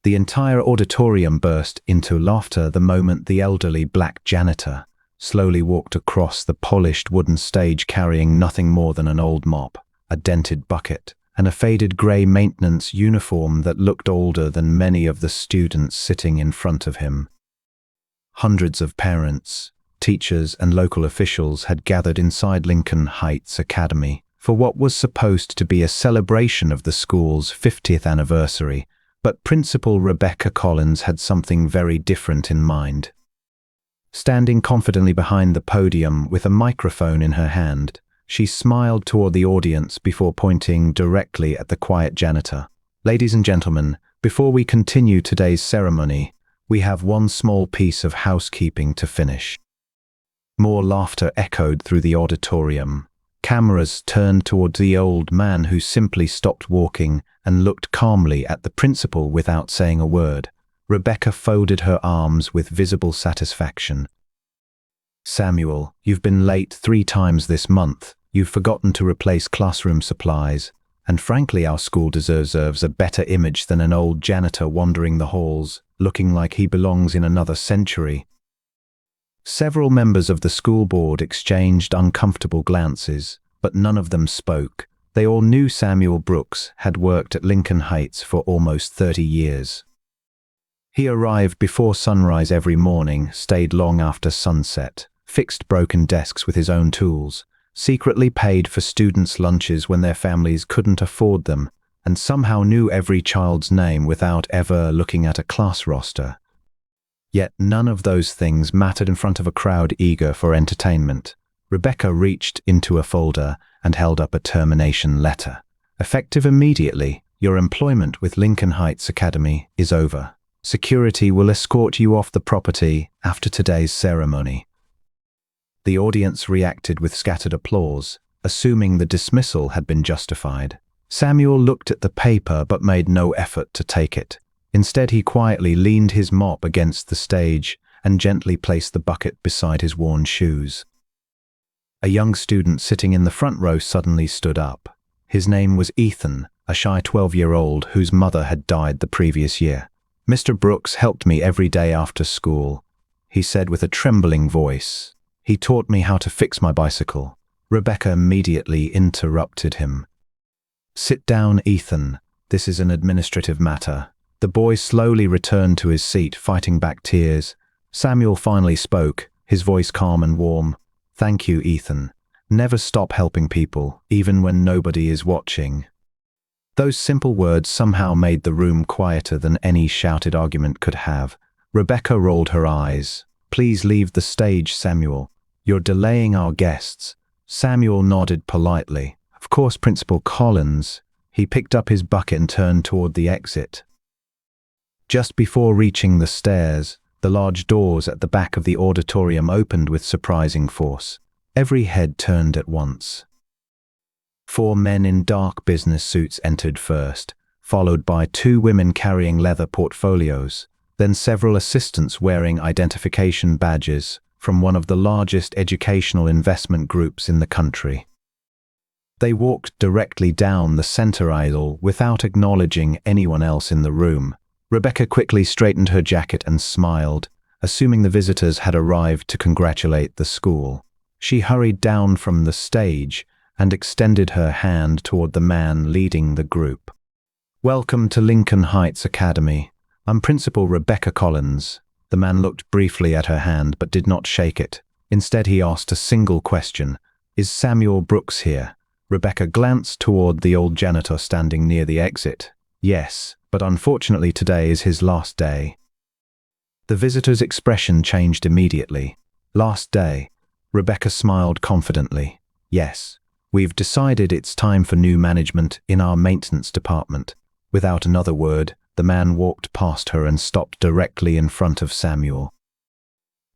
The entire auditorium burst into laughter the moment the elderly black janitor slowly walked across the polished wooden stage carrying nothing more than an old mop, a dented bucket, and a faded grey maintenance uniform that looked older than many of the students sitting in front of him. Hundreds of parents, teachers, and local officials had gathered inside Lincoln Heights Academy for what was supposed to be a celebration of the school's 50th anniversary, but Principal Rebecca Collins had something very different in mind. Standing confidently behind the podium with a microphone in her hand, she smiled toward the audience before pointing directly at the quiet janitor. "Ladies and gentlemen, before we continue today's ceremony, we have one small piece of housekeeping to finish." More laughter echoed through the auditorium. Cameras turned toward the old man who simply stopped walking and looked calmly at the principal without saying a word. Rebecca folded her arms with visible satisfaction. "Samuel, you've been late 3 times this month. You've forgotten to replace classroom supplies. And frankly, our school deserves a better image than an old janitor wandering the halls, looking like he belongs in another century." Several members of the school board exchanged uncomfortable glances, but none of them spoke. They all knew Samuel Brooks had worked at Lincoln Heights for almost 30 years. He arrived before sunrise every morning, stayed long after sunset, fixed broken desks with his own tools, secretly paid for students' lunches when their families couldn't afford them, and somehow knew every child's name without ever looking at a class roster. Yet none of those things mattered in front of a crowd eager for entertainment. Rebecca reached into a folder and held up a termination letter. "Effective immediately, your employment with Lincoln Heights Academy is over. Security will escort you off the property after today's ceremony." The audience reacted with scattered applause, assuming the dismissal had been justified. Samuel looked at the paper but made no effort to take it. Instead, he quietly leaned his mop against the stage and gently placed the bucket beside his worn shoes. A young student sitting in the front row suddenly stood up. His name was Ethan, a shy 12-year-old whose mother had died the previous year. "Mr. Brooks helped me every day after school," he said with a trembling voice. "He taught me how to fix my bicycle." Rebecca immediately interrupted him. "Sit down, Ethan. This is an administrative matter." The boy slowly returned to his seat, fighting back tears. Samuel finally spoke, his voice calm and warm. "Thank you, Ethan. Never stop helping people, even when nobody is watching." Those simple words somehow made the room quieter than any shouted argument could have. Rebecca rolled her eyes. "Please leave the stage, Samuel. You're delaying our guests." Samuel nodded politely. "Of course, Principal Collins." He picked up his bucket and turned toward the exit. Just before reaching the stairs, the large doors at the back of the auditorium opened with surprising force. Every head turned at once. 4 men in dark business suits entered first, followed by 2 women carrying leather portfolios, then several assistants wearing identification badges from one of the largest educational investment groups in the country. They walked directly down the center aisle without acknowledging anyone else in the room. Rebecca quickly straightened her jacket and smiled, assuming the visitors had arrived to congratulate the school. She hurried down from the stage and extended her hand toward the man leading the group. "Welcome to Lincoln Heights Academy. I'm Principal Rebecca Collins." The man looked briefly at her hand but did not shake it. Instead, he asked a single question. "Is Samuel Brooks here?" Rebecca glanced toward the old janitor standing near the exit. "Yes, but unfortunately today is his last day." The visitor's expression changed immediately. "Last day?" Rebecca smiled confidently. "Yes. We've decided it's time for new management in our maintenance department." Without another word, the man walked past her and stopped directly in front of Samuel.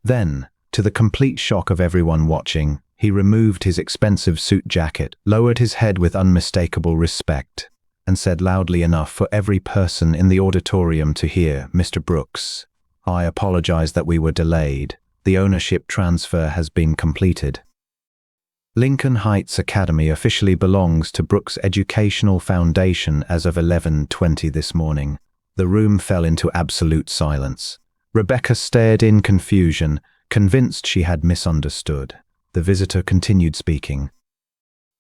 Then, to the complete shock of everyone watching, he removed his expensive suit jacket, lowered his head with unmistakable respect, and said loudly enough for every person in the auditorium to hear, "Mr. Brooks, I apologize that we were delayed. The ownership transfer has been completed. Lincoln Heights Academy officially belongs to Brooks Educational Foundation as of 11:20 this morning. The room fell into absolute silence. Rebecca stared in confusion, convinced she had misunderstood. The visitor continued speaking.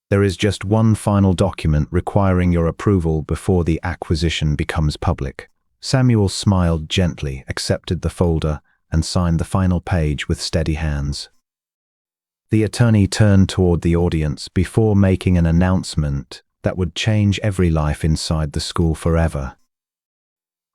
There is just one final document requiring your approval before the acquisition becomes public. Samuel smiled gently, accepted the folder, and signed the final page with steady hands. The attorney turned toward the audience before making an announcement that would change every life inside the school forever.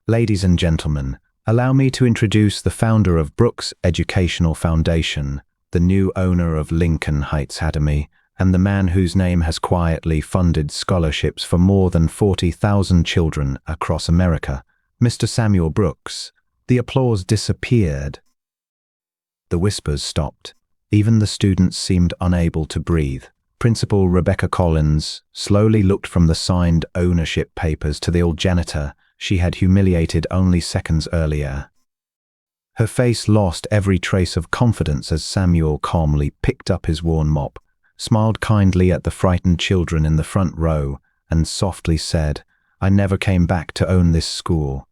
Ladies and gentlemen, allow me to introduce the founder of Brooks Educational Foundation, the new owner of Lincoln Heights Academy, and the man whose name has quietly funded scholarships for more than 40,000 children across America, Mr. Samuel Brooks. The applause disappeared. The whispers stopped. Even the students seemed unable to breathe. Principal Rebecca Collins slowly looked from the signed ownership papers to the old janitor she had humiliated only seconds earlier. Her face lost every trace of confidence as Samuel calmly picked up his worn mop, smiled kindly at the frightened children in the front row, and softly said, "I never came back to own this school.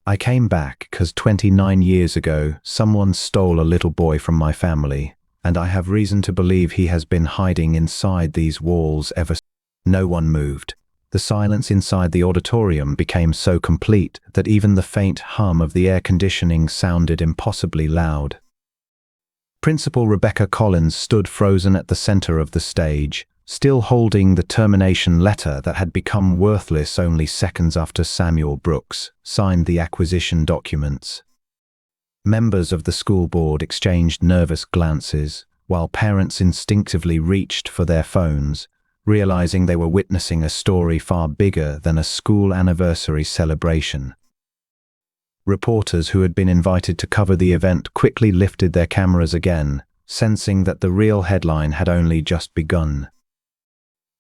I came back because 29 years ago someone stole a little boy from my family, and I have reason to believe he has been hiding inside these walls ever since." No one moved. The silence inside the auditorium became so complete that even the faint hum of the air conditioning sounded impossibly loud. Principal Rebecca Collins stood frozen at the center of the stage, still holding the termination letter that had become worthless only seconds after Samuel Brooks signed the acquisition documents. Members of the school board exchanged nervous glances, while parents instinctively reached for their phones, realizing they were witnessing a story far bigger than a school anniversary celebration. Reporters who had been invited to cover the event quickly lifted their cameras again, sensing that the real headline had only just begun.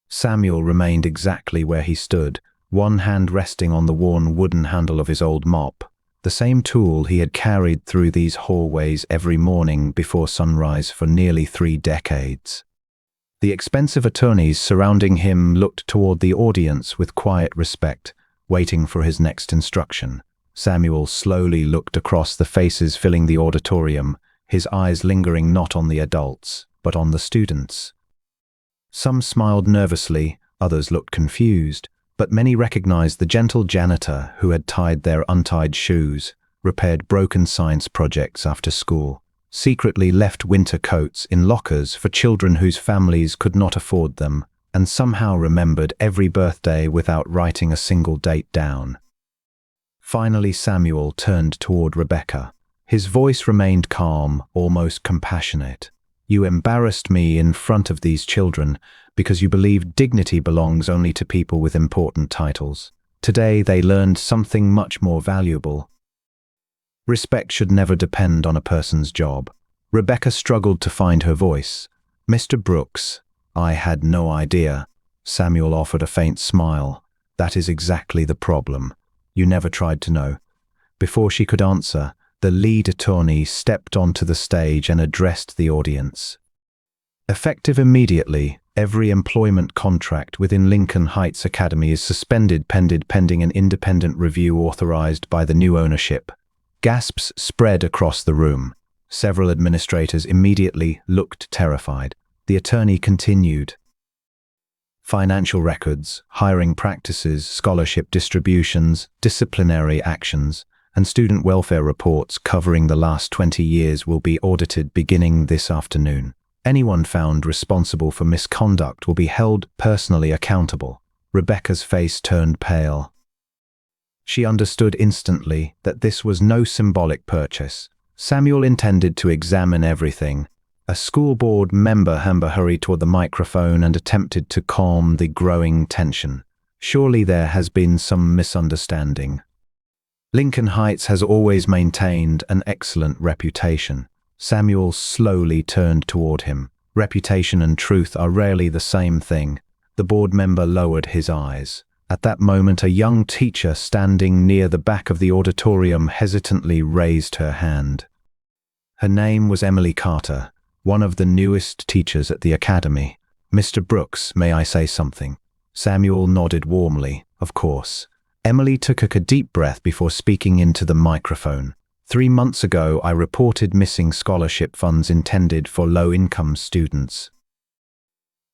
Samuel remained exactly where he stood, one hand resting on the worn wooden handle of his old mop, the same tool he had carried through these hallways every morning before sunrise for nearly 3 decades. The expensive attorneys surrounding him looked toward the audience with quiet respect, waiting for his next instruction. Samuel slowly looked across the faces filling the auditorium, his eyes lingering not on the adults, but on the students. Some smiled nervously, others looked confused, but many recognized the gentle janitor who had tied their untied shoes, repaired broken science projects after school, secretly left winter coats in lockers for children whose families could not afford them, and somehow remembered every birthday without writing a single date down. Finally, Samuel turned toward Rebecca. His voice remained calm, almost compassionate. "You embarrassed me in front of these children because you believe dignity belongs only to people with important titles. Today they learned something much more valuable. Respect should never depend on a person's job." Rebecca struggled to find her voice. "Mr. Brooks, I had no idea." Samuel offered a faint smile. "That is exactly the problem. You never tried to know." Before she could answer, the lead attorney stepped onto the stage and addressed the audience. "Effective immediately, every employment contract within Lincoln Heights Academy is suspended pending an independent review authorized by the new ownership." Gasps spread across the room. Several administrators immediately looked terrified. The attorney continued. "Financial records, hiring practices, scholarship distributions, disciplinary actions, and student welfare reports covering the last 20 years will be audited beginning this afternoon. Anyone found responsible for misconduct will be held personally accountable." Rebecca's face turned pale. She understood instantly that this was no symbolic purchase. Samuel intended to examine everything. A school board member hurried toward the microphone and attempted to calm the growing tension. "Surely there has been some misunderstanding. Lincoln Heights has always maintained an excellent reputation." Samuel slowly turned toward him. Reputation and truth are rarely the same thing. The board member lowered his eyes. At that moment, a young teacher standing near the back of the auditorium hesitantly raised her hand. Her name was Emily Carter, one of the newest teachers at the academy. "Mr. Brooks, may I say something?" Samuel nodded warmly. "Of course." Emily took a deep breath before speaking into the microphone. 3 months ago, I reported missing scholarship funds intended for low-income students.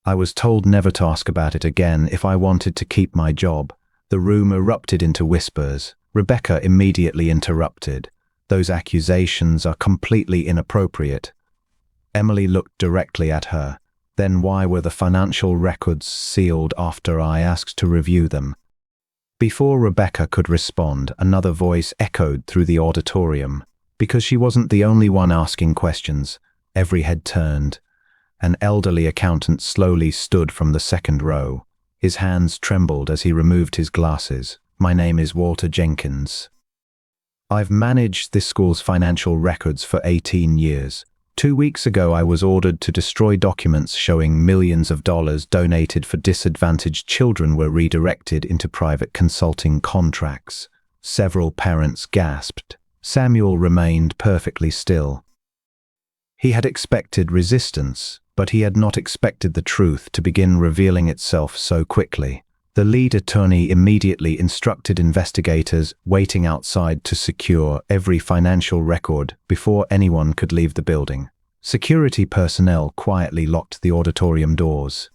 I was told never to ask about it again if I wanted to keep my job. The room erupted into whispers. Rebecca immediately interrupted. Those accusations are completely inappropriate. Emily looked directly at her. Then why were the financial records sealed after I asked to review them? Before Rebecca could respond, another voice echoed through the auditorium. Because she wasn't the only one asking questions, every head turned. An elderly accountant slowly stood from the second row. His hands trembled as he removed his glasses. My name is Walter Jenkins. I've managed this school's financial records for 18 years. 2 weeks ago, I was ordered to destroy documents showing millions of dollars donated for disadvantaged children were redirected into private consulting contracts. Several parents gasped. Samuel remained perfectly still. He had expected resistance, but he had not expected the truth to begin revealing itself so quickly. The lead attorney immediately instructed investigators waiting outside to secure every financial record before anyone could leave the building. Security personnel quietly locked the auditorium doors.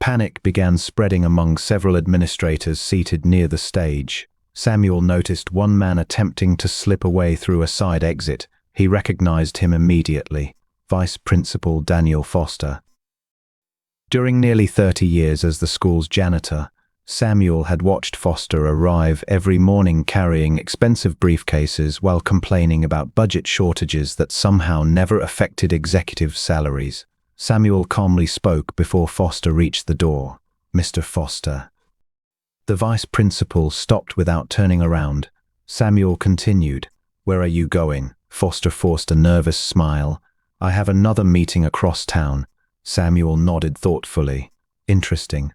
Panic began spreading among several administrators seated near the stage. Samuel noticed one man attempting to slip away through a side exit. He recognized him immediately. Vice Principal Daniel Foster. During nearly 30 years as the school's janitor, Samuel had watched Foster arrive every morning carrying expensive briefcases while complaining about budget shortages that somehow never affected executive salaries. Samuel calmly spoke before Foster reached the door. Mr. Foster. The vice principal stopped without turning around. Samuel continued. Where are you going? Foster forced a nervous smile. I have another meeting across town. Samuel nodded thoughtfully. Interesting.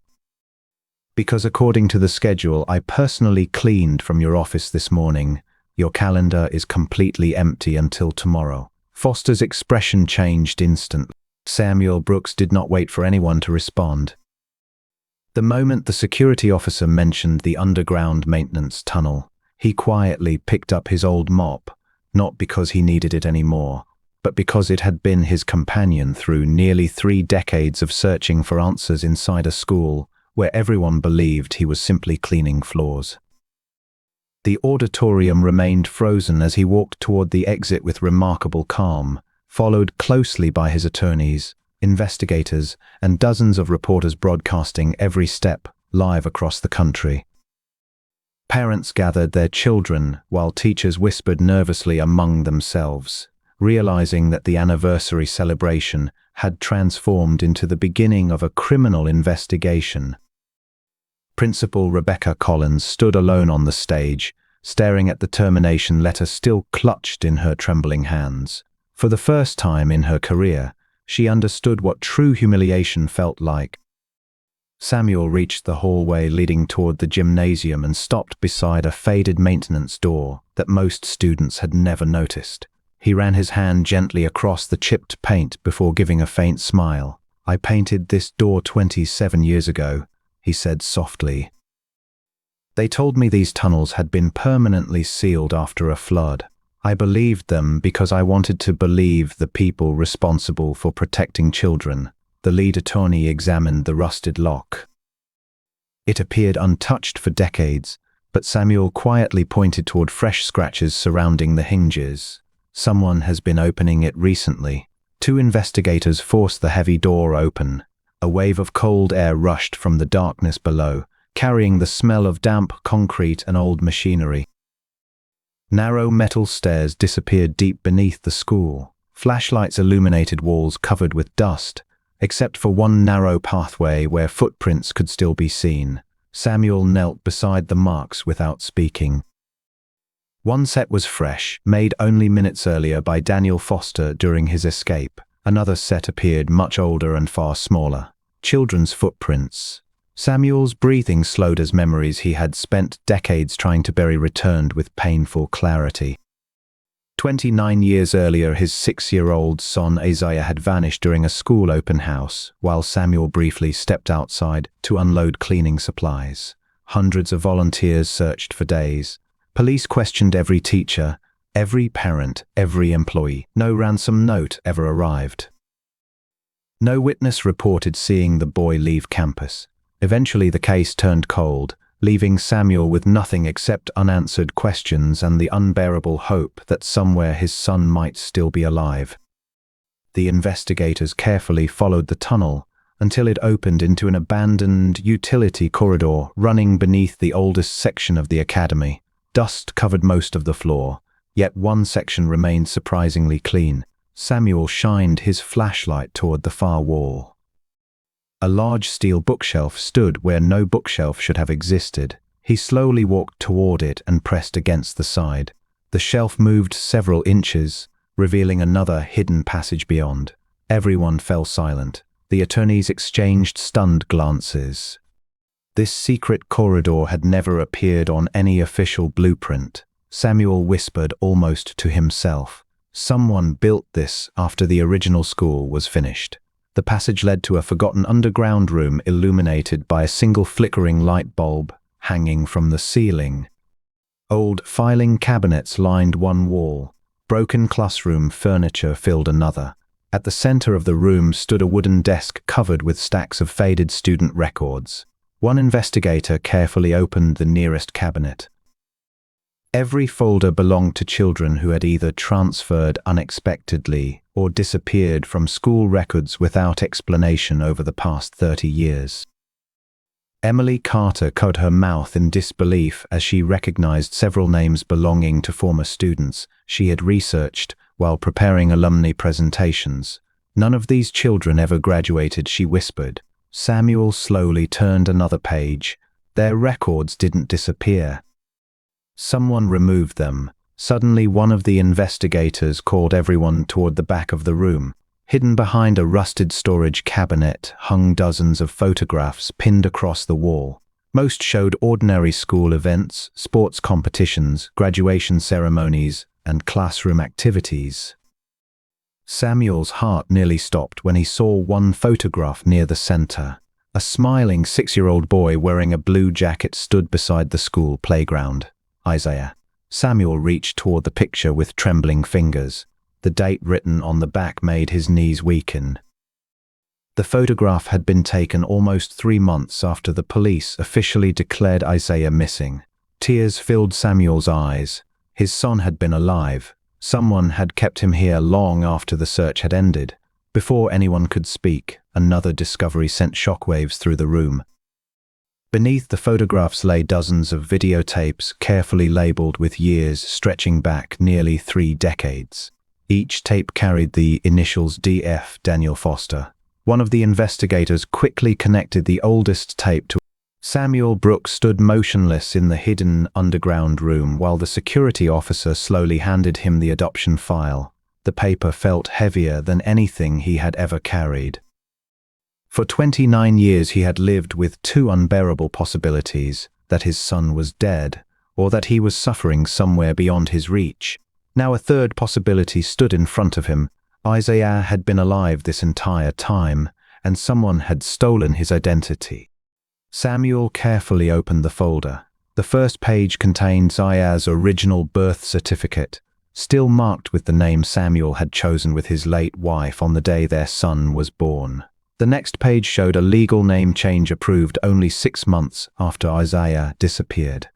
Because according to the schedule I personally cleaned from your office this morning, your calendar is completely empty until tomorrow. Foster's expression changed instantly. Samuel Brooks did not wait for anyone to respond. The moment the security officer mentioned the underground maintenance tunnel, he quietly picked up his old mop, not because he needed it anymore, but because it had been his companion through nearly 3 decades of searching for answers inside a school where everyone believed he was simply cleaning floors. The auditorium remained frozen as he walked toward the exit with remarkable calm, followed closely by his attorneys, investigators, and dozens of reporters broadcasting every step live across the country. Parents gathered their children while teachers whispered nervously among themselves, realizing that the anniversary celebration had transformed into the beginning of a criminal investigation. Principal Rebecca Collins stood alone on the stage, staring at the termination letter still clutched in her trembling hands. For the first time in her career, she understood what true humiliation felt like. Samuel reached the hallway leading toward the gymnasium and stopped beside a faded maintenance door that most students had never noticed. He ran his hand gently across the chipped paint before giving a faint smile. I painted this door 27 years ago, he said softly. They told me these tunnels had been permanently sealed after a flood. I believed them because I wanted to believe the people responsible for protecting children. The lead attorney examined the rusted lock. It appeared untouched for decades, but Samuel quietly pointed toward fresh scratches surrounding the hinges. Someone has been opening it recently. 2 investigators forced the heavy door open. A wave of cold air rushed from the darkness below, carrying the smell of damp concrete and old machinery. Narrow metal stairs disappeared deep beneath the school. Flashlights illuminated walls covered with dust, except for one narrow pathway where footprints could still be seen. Samuel knelt beside the marks without speaking. One set was fresh, made only minutes earlier by Daniel Foster during his escape. Another set appeared much older and far smaller. Children's footprints. Samuel's breathing slowed as memories he had spent decades trying to bury returned with painful clarity. 29 years earlier, his 6-year-old son Isaiah had vanished during a school open house, while Samuel briefly stepped outside to unload cleaning supplies. Hundreds of volunteers searched for days. Police questioned every teacher, every parent, every employee. No ransom note ever arrived. No witness reported seeing the boy leave campus. Eventually, the case turned cold, leaving Samuel with nothing except unanswered questions and the unbearable hope that somewhere his son might still be alive. The investigators carefully followed the tunnel until it opened into an abandoned utility corridor running beneath the oldest section of the academy. Dust covered most of the floor, yet one section remained surprisingly clean. Samuel shined his flashlight toward the far wall. A large steel bookshelf stood where no bookshelf should have existed. He slowly walked toward it and pressed against the side. The shelf moved several inches, revealing another hidden passage beyond. Everyone fell silent. The attorneys exchanged stunned glances. This secret corridor had never appeared on any official blueprint. Samuel whispered almost to himself. Someone built this after the original school was finished. The passage led to a forgotten underground room illuminated by a single flickering light bulb hanging from the ceiling. Old filing cabinets lined one wall. Broken classroom furniture filled another. At the center of the room stood a wooden desk covered with stacks of faded student records. One investigator carefully opened the nearest cabinet. Every folder belonged to children who had either transferred unexpectedly or disappeared from school records without explanation over the past 30 years. Emily Carter covered her mouth in disbelief as she recognized several names belonging to former students she had researched while preparing alumni presentations. None of these children ever graduated, she whispered. Samuel slowly turned another page. Their records didn't disappear. Someone removed them. Suddenly, one of the investigators called everyone toward the back of the room. Hidden behind a rusted storage cabinet hung dozens of photographs pinned across the wall. Most showed ordinary school events, sports competitions, graduation ceremonies, and classroom activities. Samuel's heart nearly stopped when he saw one photograph near the center. A smiling 6-year-old boy wearing a blue jacket stood beside the school playground. Isaiah. Samuel reached toward the picture with trembling fingers. The date written on the back made his knees weaken. The photograph had been taken almost 3 months after the police officially declared Isaiah missing. Tears filled Samuel's eyes. His son had been alive. Someone had kept him here long after the search had ended. Before anyone could speak, another discovery sent shockwaves through the room. Beneath the photographs lay dozens of videotapes carefully labeled with years stretching back nearly 3 decades. Each tape carried the initials D.F. Daniel Foster. One of the investigators quickly connected the oldest tape to Samuel Brooks stood motionless in the hidden underground room while the security officer slowly handed him the adoption file. The paper felt heavier than anything he had ever carried. For 29 years he had lived with 2 unbearable possibilities: that his son was dead, or that he was suffering somewhere beyond his reach. Now a third possibility stood in front of him. Isaiah had been alive this entire time, and someone had stolen his identity. Samuel carefully opened the folder. The first page contained Isaiah's original birth certificate, still marked with the name Samuel had chosen with his late wife on the day their son was born. The next page showed a legal name change approved only 6 months after Isaiah disappeared.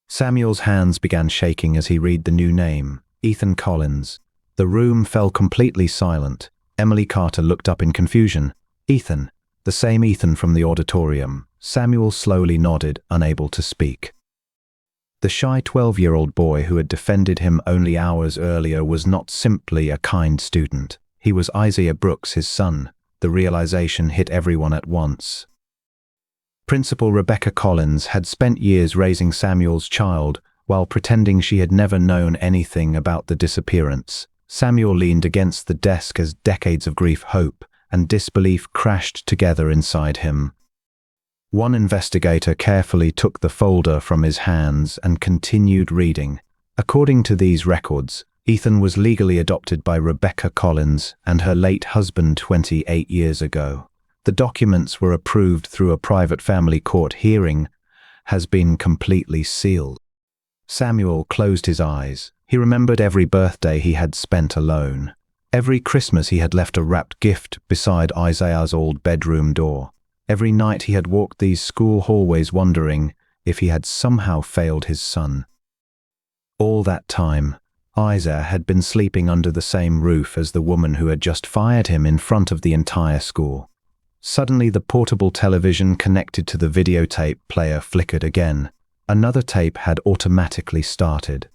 Samuel's hands began shaking as he read the new name, Ethan Collins. The room fell completely silent. Emily Carter looked up in confusion. Ethan, the same Ethan from the auditorium. Samuel slowly nodded, unable to speak. The shy 12-year-old boy who had defended him only hours earlier was not simply a kind student. He was Isaiah Brooks, his son. The realization hit everyone at once. Principal Rebecca Collins had spent years raising Samuel's child while pretending she had never known anything about the disappearance. Samuel leaned against the desk as decades of grief, hope, and disbelief crashed together inside him. One investigator carefully took the folder from his hands and continued reading. According to these records, Ethan was legally adopted by Rebecca Collins and her late husband 28 years ago. The documents were approved through a private family court hearing, has been completely sealed. Samuel closed his eyes. He remembered every birthday he had spent alone. Every Christmas he had left a wrapped gift beside Isaiah's old bedroom door. Every night he had walked these school hallways wondering if he had somehow failed his son. All that time, Isaiah had been sleeping under the same roof as the woman who had just fired him in front of the entire school. Suddenly, the portable television connected to the videotape player flickered again. Another tape had automatically started.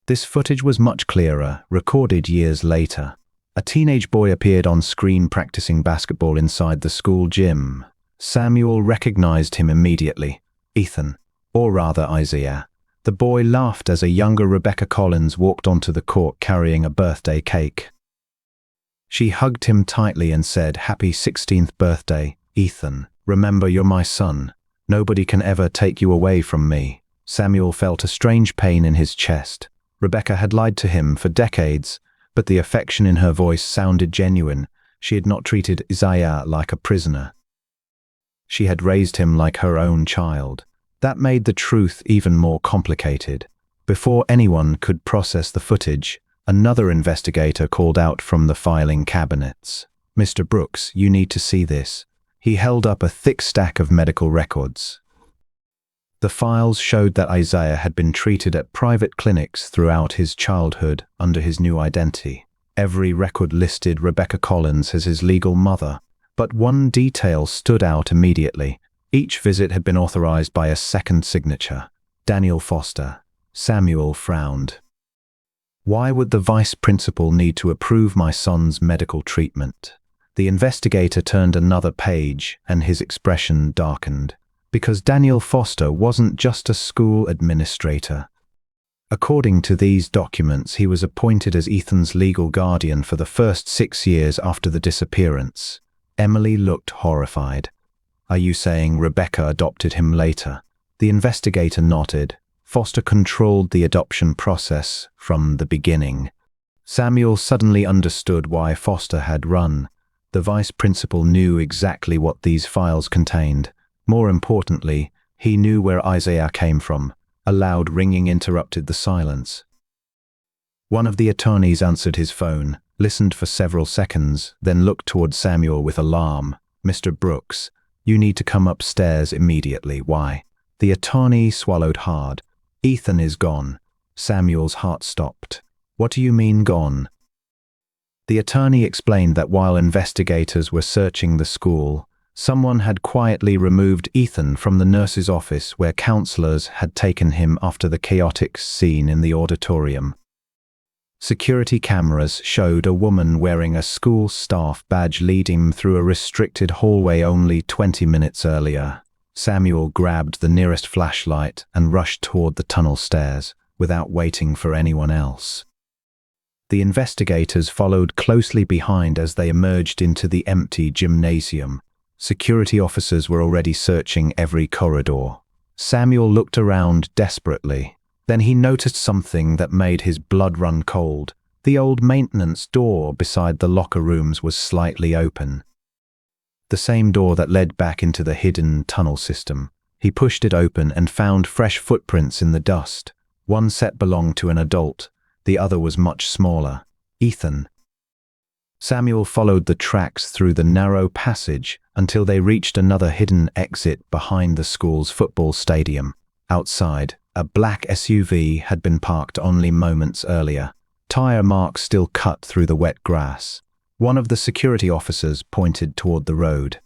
This footage was much clearer, recorded years later. A teenage boy appeared on screen practicing basketball inside the school gym. Samuel recognized him immediately. Ethan, or rather Isaiah. The boy laughed as a younger Rebecca Collins walked onto the court carrying a birthday cake. She hugged him tightly and said, "Happy 16th birthday, Ethan. Remember, you're my son. Nobody can ever take you away from me." Samuel felt a strange pain in his chest. Rebecca had lied to him for decades, but the affection in her voice sounded genuine. She had not treated Isaiah like a prisoner. She had raised him like her own child. That made the truth even more complicated. Before anyone could process the footage, another investigator called out from the filing cabinets. "Mr. Brooks, you need to see this." He held up a thick stack of medical records. The files showed that Isaiah had been treated at private clinics throughout his childhood under his new identity. Every record listed Rebecca Collins as his legal mother, but one detail stood out immediately. Each visit had been authorized by a second signature, Daniel Foster. Samuel frowned. Why would the vice principal need to approve my son's medical treatment? The investigator turned another page, and his expression darkened. Because Daniel Foster wasn't just a school administrator. According to these documents, he was appointed as Ethan's legal guardian for the first 6 years after the disappearance. Emily looked horrified. "Are you saying Rebecca adopted him later?" The investigator nodded. Foster controlled the adoption process from the beginning. Samuel suddenly understood why Foster had run. The vice principal knew exactly what these files contained. More importantly, he knew where Isaiah came from. A loud ringing interrupted the silence. One of the attorneys answered his phone, listened for several seconds, then looked toward Samuel with alarm. "Mr. Brooks, you need to come upstairs immediately." "Why?" The attorney swallowed hard. "Ethan is gone." Samuel's heart stopped. "What do you mean gone?" The attorney explained that while investigators were searching the school, someone had quietly removed Ethan from the nurse's office where counselors had taken him after the chaotic scene in the auditorium. Security cameras showed a woman wearing a school staff badge lead him through a restricted hallway only 20 minutes earlier. Samuel grabbed the nearest flashlight and rushed toward the tunnel stairs without waiting for anyone else. The investigators followed closely behind as they emerged into the empty gymnasium. Security officers were already searching every corridor. Samuel looked around desperately. Then he noticed something that made his blood run cold. The old maintenance door beside the locker rooms was slightly open. The same door that led back into the hidden tunnel system. He pushed it open and found fresh footprints in the dust. One set belonged to an adult. The other was much smaller. Ethan. Samuel followed the tracks through the narrow passage until they reached another hidden exit behind the school's football stadium. Outside, a black SUV had been parked only moments earlier. Tire marks still cut through the wet grass. One of the security officers pointed toward the road.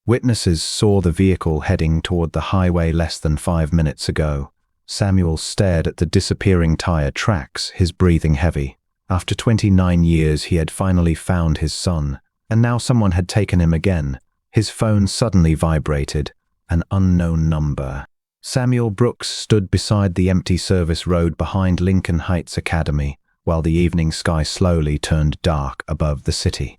Witnesses saw the vehicle heading toward the highway less than 5 minutes ago. Samuel stared at the disappearing tire tracks, his breathing heavy. After 29 years, he had finally found his son, and now someone had taken him again. His phone suddenly vibrated. An unknown number. Samuel Brooks stood beside the empty service road behind Lincoln Heights Academy, while the evening sky slowly turned dark above the city.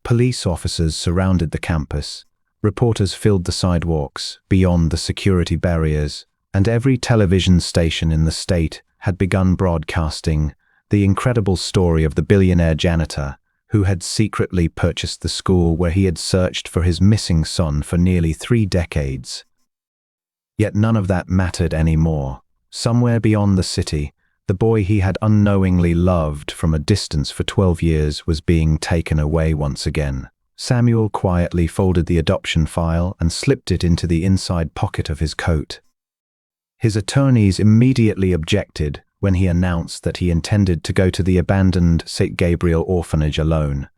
Police officers surrounded the campus. Reporters filled the sidewalks beyond the security barriers, and every television station in the state had begun broadcasting the incredible story of the billionaire janitor who had secretly purchased the school where he had searched for his missing son for nearly 3 decades. Yet none of that mattered anymore. Somewhere beyond the city, the boy he had unknowingly loved from a distance for 12 years was being taken away once again. Samuel quietly folded the adoption file and slipped it into the inside pocket of his coat. His attorneys immediately objected when he announced that he intended to go to the abandoned St. Gabriel orphanage alone.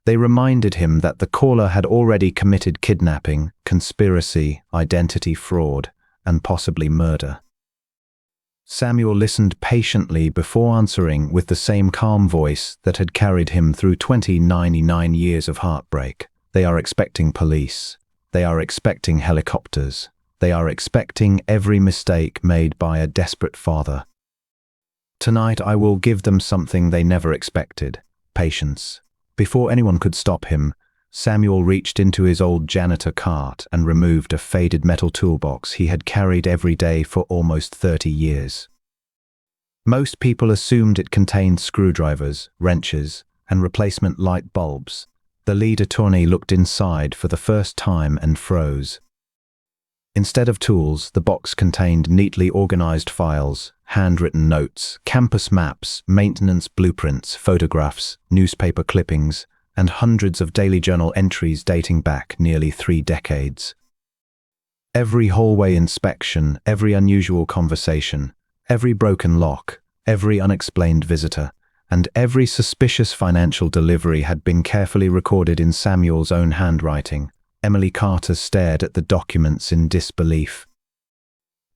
They reminded him that the caller had already committed kidnapping, conspiracy, identity fraud, and possibly murder. Samuel listened patiently before answering with the same calm voice that had carried him through 99 years of heartbreak. They are expecting police. They are expecting helicopters. They are expecting every mistake made by a desperate father. Tonight I will give them something they never expected: patience. Before anyone could stop him, Samuel reached into his old janitor cart and removed a faded metal toolbox he had carried every day for almost 30 years. Most people assumed it contained screwdrivers, wrenches, and replacement light bulbs. The lead attorney looked inside for the first time and froze. Instead of tools, the box contained neatly organized files, handwritten notes, campus maps, maintenance blueprints, photographs, newspaper clippings, and hundreds of daily journal entries dating back nearly 3 decades. Every hallway inspection, every unusual conversation, every broken lock, every unexplained visitor, and every suspicious financial delivery had been carefully recorded in Samuel's own handwriting. Emily Carter stared at the documents in disbelief.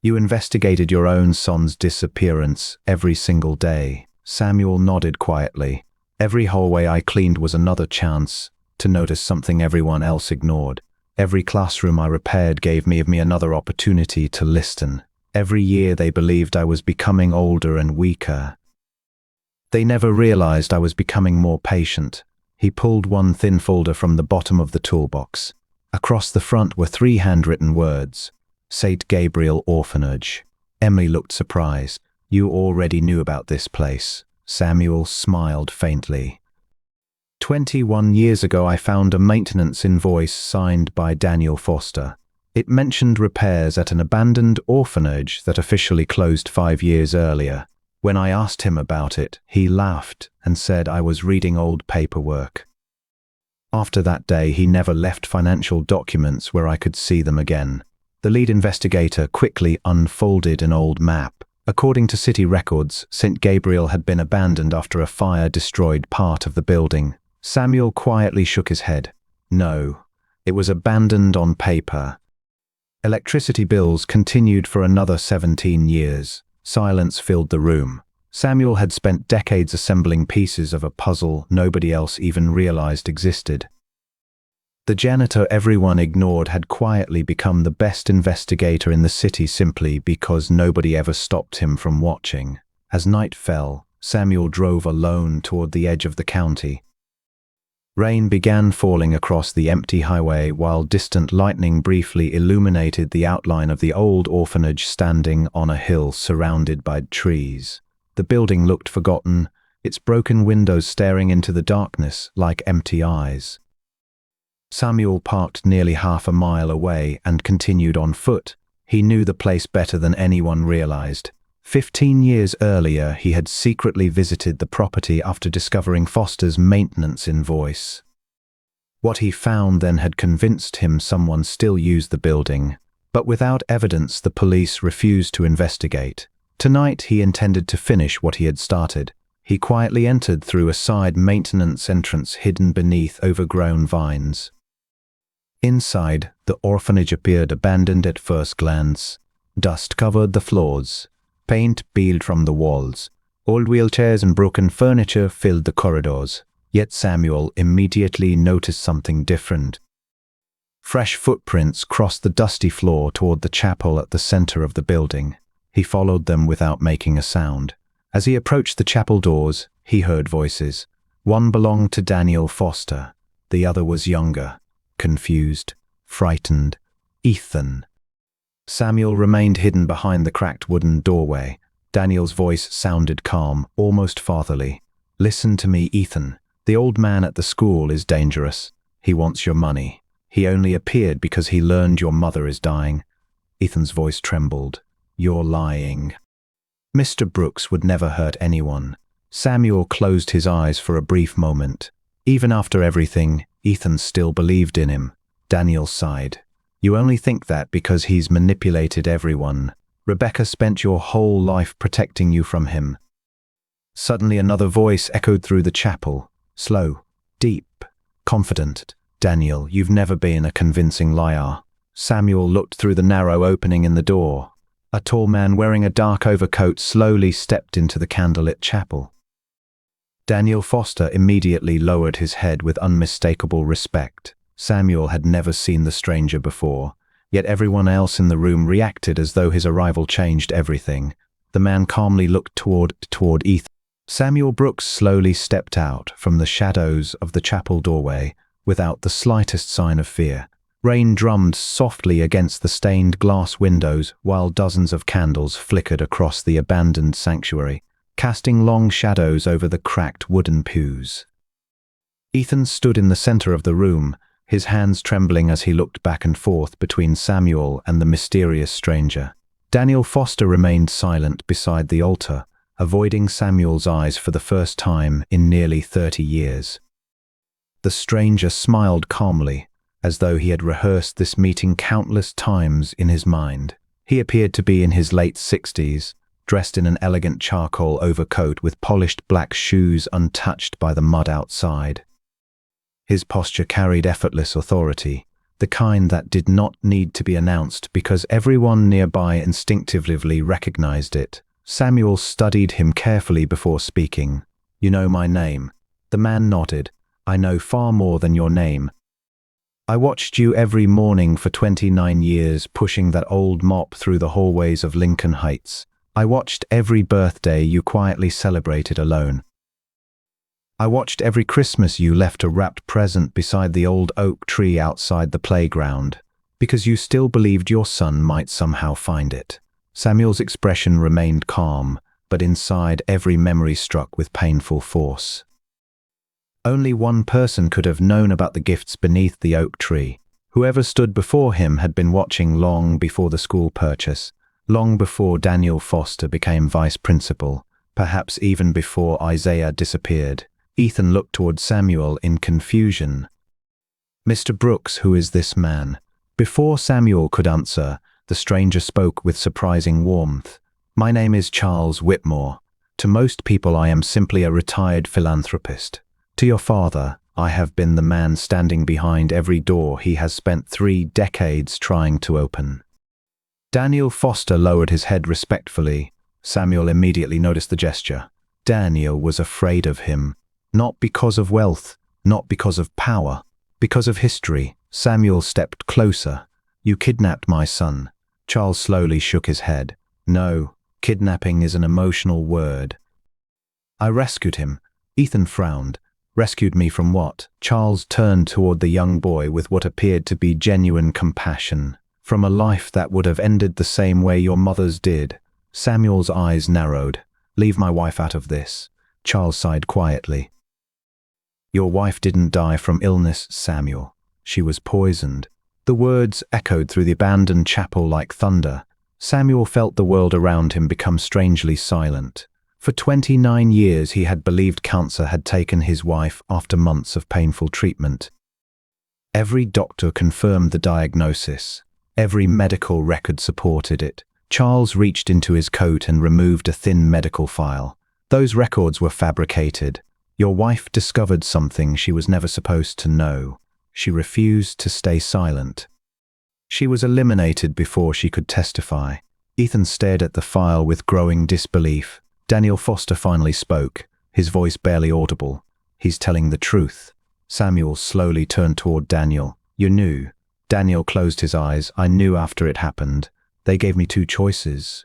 "You investigated your own son's disappearance every single day." Samuel nodded quietly. "Every hallway I cleaned was another chance to notice something everyone else ignored. Every classroom I repaired gave me another opportunity to listen. Every year they believed I was becoming older and weaker. They never realized I was becoming more patient." He pulled one thin folder from the bottom of the toolbox. Across the front were 3 handwritten words: St. Gabriel Orphanage. Emily looked surprised. "You already knew about this place." Samuel smiled faintly. 21 years ago I found a maintenance invoice signed by Daniel Foster. It mentioned repairs at an abandoned orphanage that officially closed 5 years earlier. When I asked him about it, he laughed and said I was reading old paperwork. After that day, he never left financial documents where I could see them again. The lead investigator quickly unfolded an old map. According to city records, St. Gabriel had been abandoned after a fire destroyed part of the building. Samuel quietly shook his head. No, it was abandoned on paper. Electricity bills continued for another 17 years. Silence filled the room. Samuel had spent decades assembling pieces of a puzzle nobody else even realized existed. The janitor everyone ignored had quietly become the best investigator in the city simply because nobody ever stopped him from watching. As night fell, Samuel drove alone toward the edge of the county. Rain began falling across the empty highway while distant lightning briefly illuminated the outline of the old orphanage standing on a hill surrounded by trees. The building looked forgotten, its broken windows staring into the darkness like empty eyes. Samuel parked nearly half a mile away and continued on foot. He knew the place better than anyone realized. 15 years earlier, he had secretly visited the property after discovering Foster's maintenance invoice. What he found then had convinced him someone still used the building, but without evidence, the police refused to investigate. Tonight, he intended to finish what he had started. He quietly entered through a side maintenance entrance hidden beneath overgrown vines. Inside, the orphanage appeared abandoned at first glance. Dust covered the floors. Paint peeled from the walls. Old wheelchairs and broken furniture filled the corridors. Yet Samuel immediately noticed something different. Fresh footprints crossed the dusty floor toward the chapel at the center of the building. He followed them without making a sound. As he approached the chapel doors, he heard voices. One belonged to Daniel Foster. The other was younger, confused, frightened. Ethan. Samuel remained hidden behind the cracked wooden doorway. Daniel's voice sounded calm, almost fatherly. "Listen to me, Ethan. The old man at the school is dangerous. He wants your money. He only appeared because he learned your mother is dying. Ethan's voice trembled. "You're lying." Mr. Brooks would never hurt anyone. Samuel closed his eyes for a brief moment. Even after everything, Ethan still believed in him. Daniel sighed. "You only think that because he's manipulated everyone. Rebecca spent your whole life protecting you from him." Suddenly another voice echoed through the chapel. Slow, deep, confident. "Daniel, you've never been a convincing liar." Samuel looked through the narrow opening in the door. A tall man wearing a dark overcoat slowly stepped into the candlelit chapel. Daniel Foster immediately lowered his head with unmistakable respect. Samuel had never seen the stranger before, yet everyone else in the room reacted as though his arrival changed everything. The man calmly looked toward Ethan. Samuel Brooks slowly stepped out from the shadows of the chapel doorway without the slightest sign of fear. Rain drummed softly against the stained glass windows while dozens of candles flickered across the abandoned sanctuary, casting long shadows over the cracked wooden pews. Ethan stood in the center of the room, his hands trembling as he looked back and forth between Samuel and the mysterious stranger. Daniel Foster remained silent beside the altar, avoiding Samuel's eyes for the first time in nearly 30 years. The stranger smiled calmly, as though he had rehearsed this meeting countless times in his mind. He appeared to be in his late 60s, dressed in an elegant charcoal overcoat with polished black shoes untouched by the mud outside. His posture carried effortless authority, the kind that did not need to be announced because everyone nearby instinctively recognized it. Samuel studied him carefully before speaking. "You know my name." The man nodded. "I know far more than your name. I watched you every morning for 29 years pushing that old mop through the hallways of Lincoln Heights. I watched every birthday you quietly celebrated alone. I watched every Christmas you left a wrapped present beside the old oak tree outside the playground, because you still believed your son might somehow find it." Samuel's expression remained calm, but inside every memory struck with painful force. Only one person could have known about the gifts beneath the oak tree. Whoever stood before him had been watching long before the school purchase, long before Daniel Foster became vice principal, perhaps even before Isaiah disappeared. Ethan looked toward Samuel in confusion. "Mr. Brooks, who is this man?" Before Samuel could answer, the stranger spoke with surprising warmth. "My name is Charles Whitmore. To most people I am simply a retired philanthropist. To your father, I have been the man standing behind every door he has spent 3 decades trying to open." Daniel Foster lowered his head respectfully. Samuel immediately noticed the gesture. Daniel was afraid of him. Not because of wealth, not because of power, because of history. Samuel stepped closer. "You kidnapped my son." Charles slowly shook his head. "No, kidnapping is an emotional word. I rescued him." Ethan frowned. "Rescued me from what?" Charles turned toward the young boy with what appeared to be genuine compassion. "From a life that would have ended the same way your mother's did." Samuel's eyes narrowed. "Leave my wife out of this." Charles sighed quietly. "Your wife didn't die from illness, Samuel. She was poisoned." The words echoed through the abandoned chapel like thunder. Samuel felt the world around him become strangely silent. For 29 years he had believed cancer had taken his wife after months of painful treatment. Every doctor confirmed the diagnosis. Every medical record supported it. Charles reached into his coat and removed a thin medical file. "Those records were fabricated. Your wife discovered something she was never supposed to know. She refused to stay silent. She was eliminated before she could testify." Ethan stared at the file with growing disbelief. Daniel Foster finally spoke, his voice barely audible. "He's telling the truth." Samuel slowly turned toward Daniel. "You knew." Daniel closed his eyes. "I knew after it happened. They gave me 2 choices.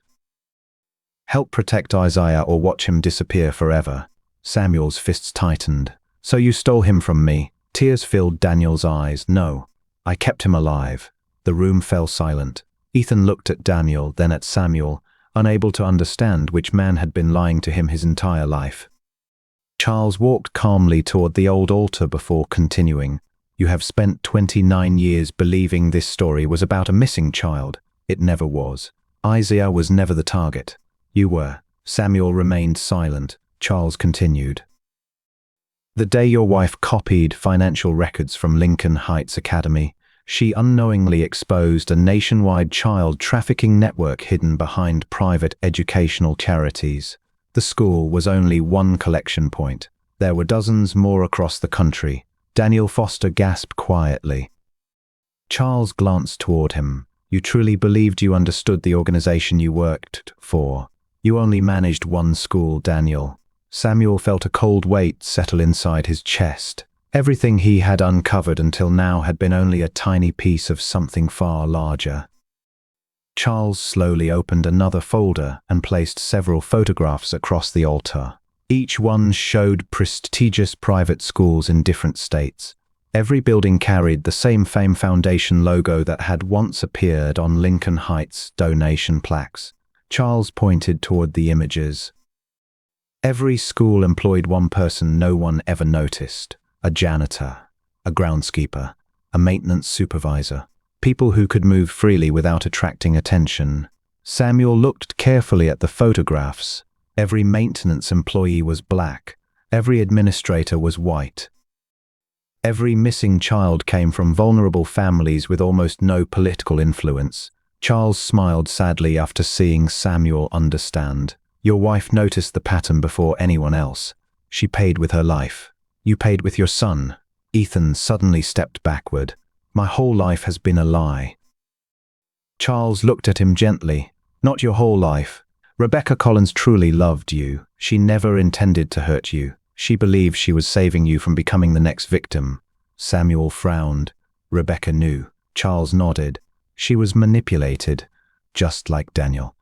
Help protect Isaiah or watch him disappear forever." Samuel's fists tightened. "So you stole him from me?" Tears filled Daniel's eyes. "No, I kept him alive." The room fell silent. Ethan looked at Daniel, then at Samuel, unable to understand which man had been lying to him his entire life. Charles walked calmly toward the old altar before continuing. "You have spent 29 years believing this story was about a missing child. It never was. Isaiah was never the target. You were. Samuel remained silent. Charles continued. The day your wife copied financial records from Lincoln Heights Academy, she unknowingly exposed a nationwide child trafficking network hidden behind private educational charities. The school was only one collection point. There were dozens more across the country. Daniel Foster gasped quietly. Charles glanced toward him. You truly believed you understood the organization you worked for. You only managed one school, Daniel. Samuel felt a cold weight settle inside his chest. Everything he had uncovered until now had been only a tiny piece of something far larger. Charles slowly opened another folder and placed several photographs across the altar. Each one showed prestigious private schools in different states. Every building carried the same Fame Foundation logo that had once appeared on Lincoln Heights donation plaques. Charles pointed toward the images. Every school employed one person no one ever noticed. A janitor, a groundskeeper, a maintenance supervisor. People who could move freely without attracting attention. Samuel looked carefully at the photographs. Every maintenance employee was black. Every administrator was white. Every missing child came from vulnerable families with almost no political influence. Charles smiled sadly after seeing Samuel understand. Your wife noticed the pattern before anyone else. She paid with her life. You paid with your son. Ethan suddenly stepped backward. My whole life has been a lie. Charles looked at him gently. Not your whole life. Rebecca Collins truly loved you. She never intended to hurt you. She believed she was saving you from becoming the next victim. Samuel frowned. Rebecca knew. Charles nodded. She was manipulated, just like Daniel.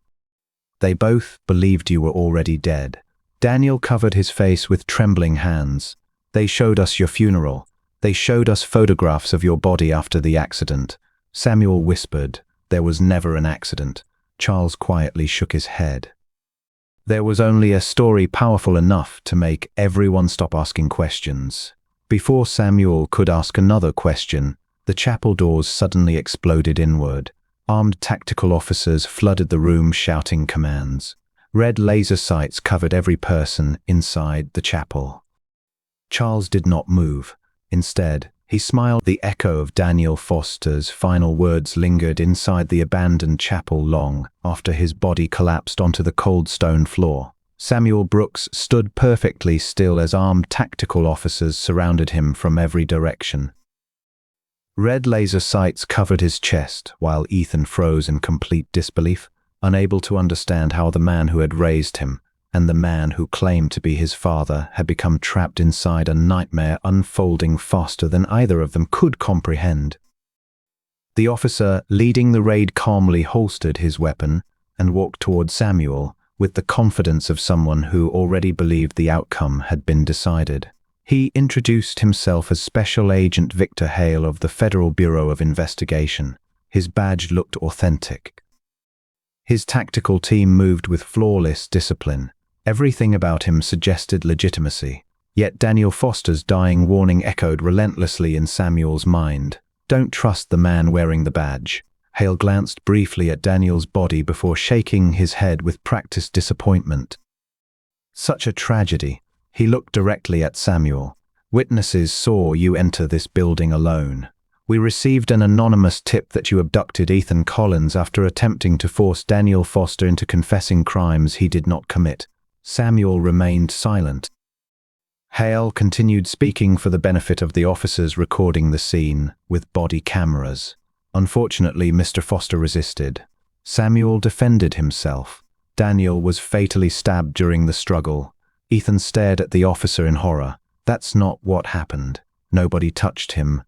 They both believed you were already dead. Daniel covered his face with trembling hands. They showed us your funeral. They showed us photographs of your body after the accident. Samuel whispered, there was never an accident. Charles quietly shook his head. There was only a story powerful enough to make everyone stop asking questions. Before Samuel could ask another question, the chapel doors suddenly exploded inward. Armed tactical officers flooded the room shouting commands. Red laser sights covered every person inside the chapel. Charles did not move. Instead, he smiled. The echo of Daniel Foster's final words lingered inside the abandoned chapel long after his body collapsed onto the cold stone floor. Samuel Brooks stood perfectly still as armed tactical officers surrounded him from every direction. Red laser sights covered his chest while Ethan froze in complete disbelief, unable to understand how the man who had raised him and the man who claimed to be his father had become trapped inside a nightmare unfolding faster than either of them could comprehend. The officer leading the raid calmly holstered his weapon and walked toward Samuel with the confidence of someone who already believed the outcome had been decided. He introduced himself as Special Agent Victor Hale of the Federal Bureau of Investigation. His badge looked authentic. His tactical team moved with flawless discipline. Everything about him suggested legitimacy. Yet Daniel Foster's dying warning echoed relentlessly in Samuel's mind. Don't trust the man wearing the badge. Hale glanced briefly at Daniel's body before shaking his head with practiced disappointment. Such a tragedy. He looked directly at Samuel. Witnesses saw you enter this building alone. We received an anonymous tip that you abducted Ethan Collins after attempting to force Daniel Foster into confessing crimes he did not commit. Samuel remained silent. Hale continued speaking for the benefit of the officers recording the scene with body cameras. Unfortunately, Mr. Foster resisted. Samuel defended himself. Daniel was fatally stabbed during the struggle. Ethan stared at the officer in horror. That's not what happened. Nobody touched him.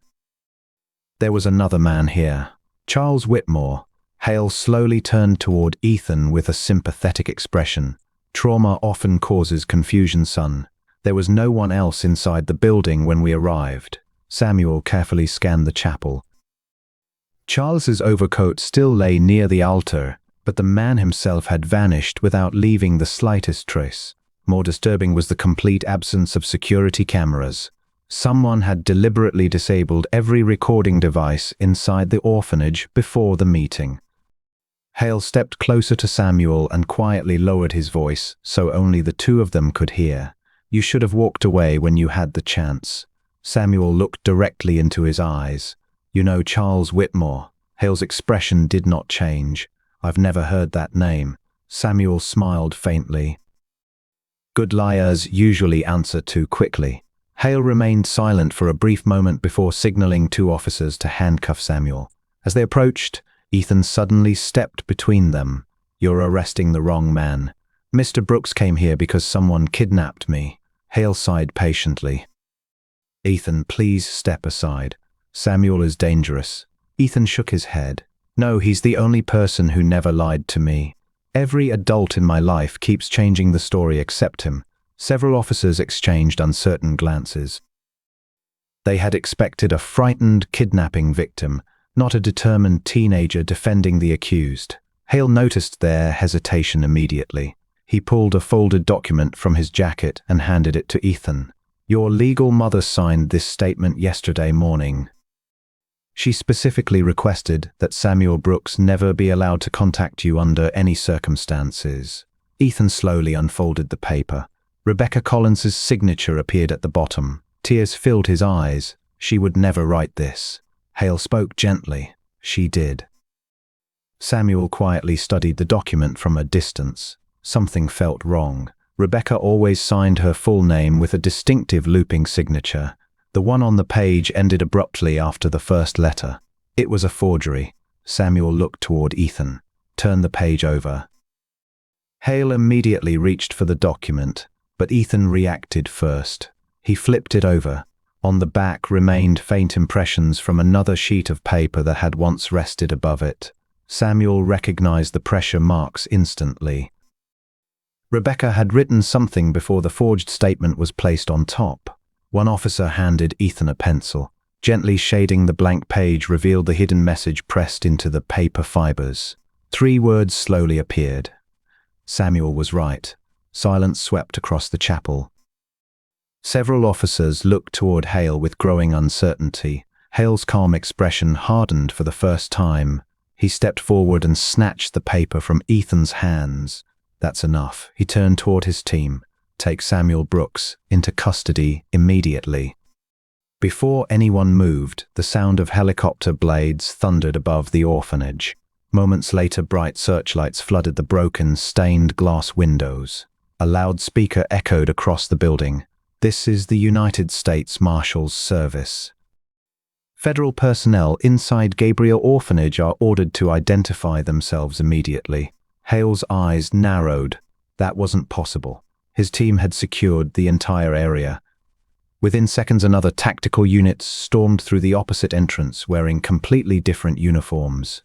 There was another man here. Charles Whitmore. Hale slowly turned toward Ethan with a sympathetic expression. Trauma often causes confusion, son. There was no one else inside the building when we arrived. Samuel carefully scanned the chapel. Charles's overcoat still lay near the altar, but the man himself had vanished without leaving the slightest trace. More disturbing was the complete absence of security cameras. Someone had deliberately disabled every recording device inside the orphanage before the meeting. Hale stepped closer to Samuel and quietly lowered his voice so only the two of them could hear. "You should have walked away when you had the chance." Samuel looked directly into his eyes. "You know Charles Whitmore?" Hale's expression did not change. "I've never heard that name." Samuel smiled faintly. Good liars usually answer too quickly. Hale remained silent for a brief moment before signaling two officers to handcuff Samuel. As they approached, Ethan suddenly stepped between them. "You're arresting the wrong man. Mr. Brooks came here because someone kidnapped me." Hale sighed patiently. "Ethan, please step aside. Samuel is dangerous." Ethan shook his head. "No, he's the only person who never lied to me. Every adult in my life keeps changing the story except him." Several officers exchanged uncertain glances. They had expected a frightened kidnapping victim, not a determined teenager defending the accused. Hale noticed their hesitation immediately. He pulled a folded document from his jacket and handed it to Ethan. "Your legal mother signed this statement yesterday morning. She specifically requested that Samuel Brooks never be allowed to contact you under any circumstances." Ethan slowly unfolded the paper. Rebecca Collins's signature appeared at the bottom. Tears filled his eyes. "She would never write this." Hale spoke gently. "She did." Samuel quietly studied the document from a distance. Something felt wrong. Rebecca always signed her full name with a distinctive looping signature. The one on the page ended abruptly after the first letter. It was a forgery. Samuel looked toward Ethan. "Turn the page over." Hale immediately reached for the document, but Ethan reacted first. He flipped it over. On the back remained faint impressions from another sheet of paper that had once rested above it. Samuel recognized the pressure marks instantly. Rebecca had written something before the forged statement was placed on top. One officer handed Ethan a pencil. Gently shading the blank page revealed the hidden message pressed into the paper fibers. 3 words slowly appeared. Samuel was right. Silence swept across the chapel. Several officers looked toward Hale with growing uncertainty. Hale's calm expression hardened for the first time. He stepped forward and snatched the paper from Ethan's hands. "That's enough." He turned toward his team. "Take Samuel Brooks into custody immediately." Before anyone moved, the sound of helicopter blades thundered above the orphanage. Moments later, bright searchlights flooded the broken, stained glass windows. A loudspeaker echoed across the building. "This is the United States Marshals Service. Federal personnel inside Gabriel Orphanage are ordered to identify themselves immediately." Hale's eyes narrowed. That wasn't possible. His team had secured the entire area. Within seconds, another tactical unit stormed through the opposite entrance, wearing completely different uniforms.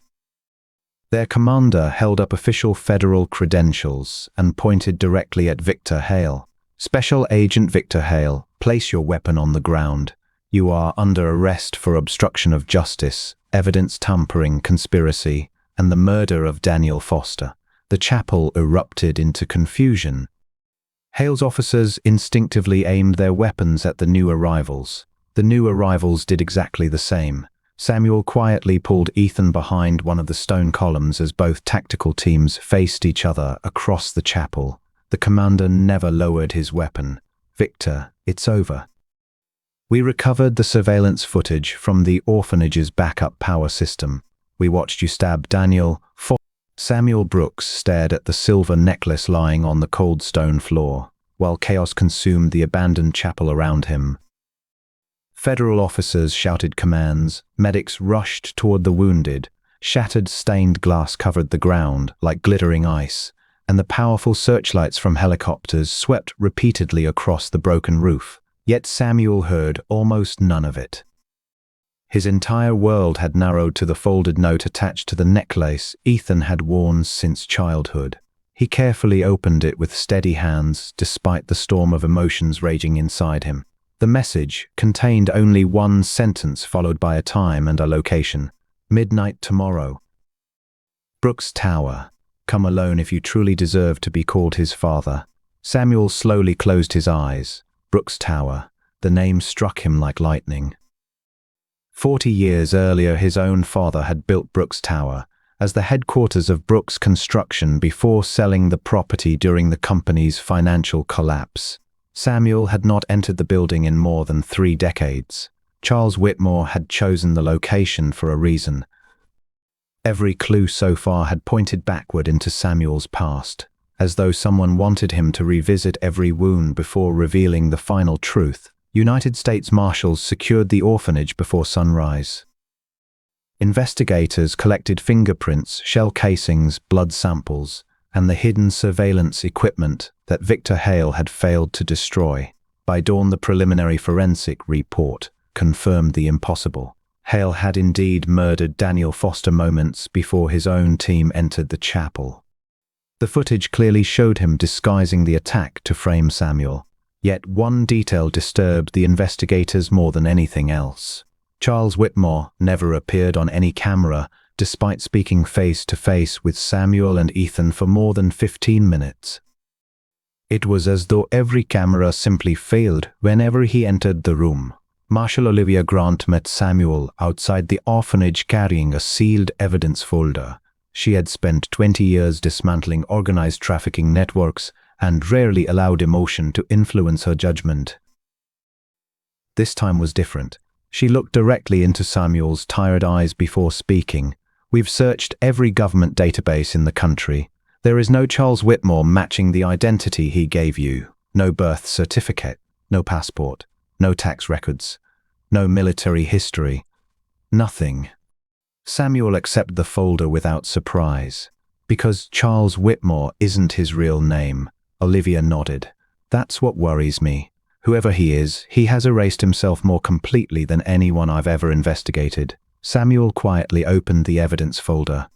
Their commander held up official federal credentials and pointed directly at Victor Hale. "Special Agent Victor Hale, place your weapon on the ground. You are under arrest for obstruction of justice, evidence tampering, conspiracy, and the murder of Daniel Foster." The chapel erupted into confusion. Hale's officers instinctively aimed their weapons at the new arrivals. The new arrivals did exactly the same. Samuel quietly pulled Ethan behind one of the stone columns as both tactical teams faced each other across the chapel. The commander never lowered his weapon. "Victor, it's over. We recovered the surveillance footage from the orphanage's backup power system. We watched you stab Daniel Foster." Samuel Brooks stared at the silver necklace lying on the cold stone floor, while chaos consumed the abandoned chapel around him. Federal officers shouted commands, medics rushed toward the wounded, shattered stained glass covered the ground like glittering ice, and the powerful searchlights from helicopters swept repeatedly across the broken roof. Yet Samuel heard almost none of it. His entire world had narrowed to the folded note attached to the necklace Ethan had worn since childhood. He carefully opened it with steady hands, despite the storm of emotions raging inside him. The message contained only one sentence followed by a time and a location. "Midnight tomorrow. Brooks Tower. Come alone if you truly deserve to be called his father." Samuel slowly closed his eyes. Brooks Tower. The name struck him like lightning. 40 years earlier, his own father had built Brooks Tower, as the headquarters of Brooks Construction before selling the property during the company's financial collapse. Samuel had not entered the building in more than 3 decades. Charles Whitmore had chosen the location for a reason. Every clue so far had pointed backward into Samuel's past, as though someone wanted him to revisit every wound before revealing the final truth. United States Marshals secured the orphanage before sunrise. Investigators collected fingerprints, shell casings, blood samples, and the hidden surveillance equipment that Victor Hale had failed to destroy. By dawn, the preliminary forensic report confirmed the impossible. Hale had indeed murdered Daniel Foster moments before his own team entered the chapel. The footage clearly showed him disguising the attack to frame Samuel. Yet one detail disturbed the investigators more than anything else. Charles Whitmore never appeared on any camera, despite speaking face-to-face with Samuel and Ethan for more than 15 minutes. It was as though every camera simply failed whenever he entered the room. Marshal Olivia Grant met Samuel outside the orphanage carrying a sealed evidence folder. She had spent 20 years dismantling organized trafficking networks and rarely allowed emotion to influence her judgment. This time was different. She looked directly into Samuel's tired eyes before speaking. "We've searched every government database in the country. There is no Charles Whitmore matching the identity he gave you. No birth certificate, no passport, no tax records, no military history. Nothing." Samuel accepted the folder without surprise. "Because Charles Whitmore isn't his real name." Olivia nodded. "That's what worries me. Whoever he is, he has erased himself more completely than anyone I've ever investigated." Samuel quietly opened the evidence folder.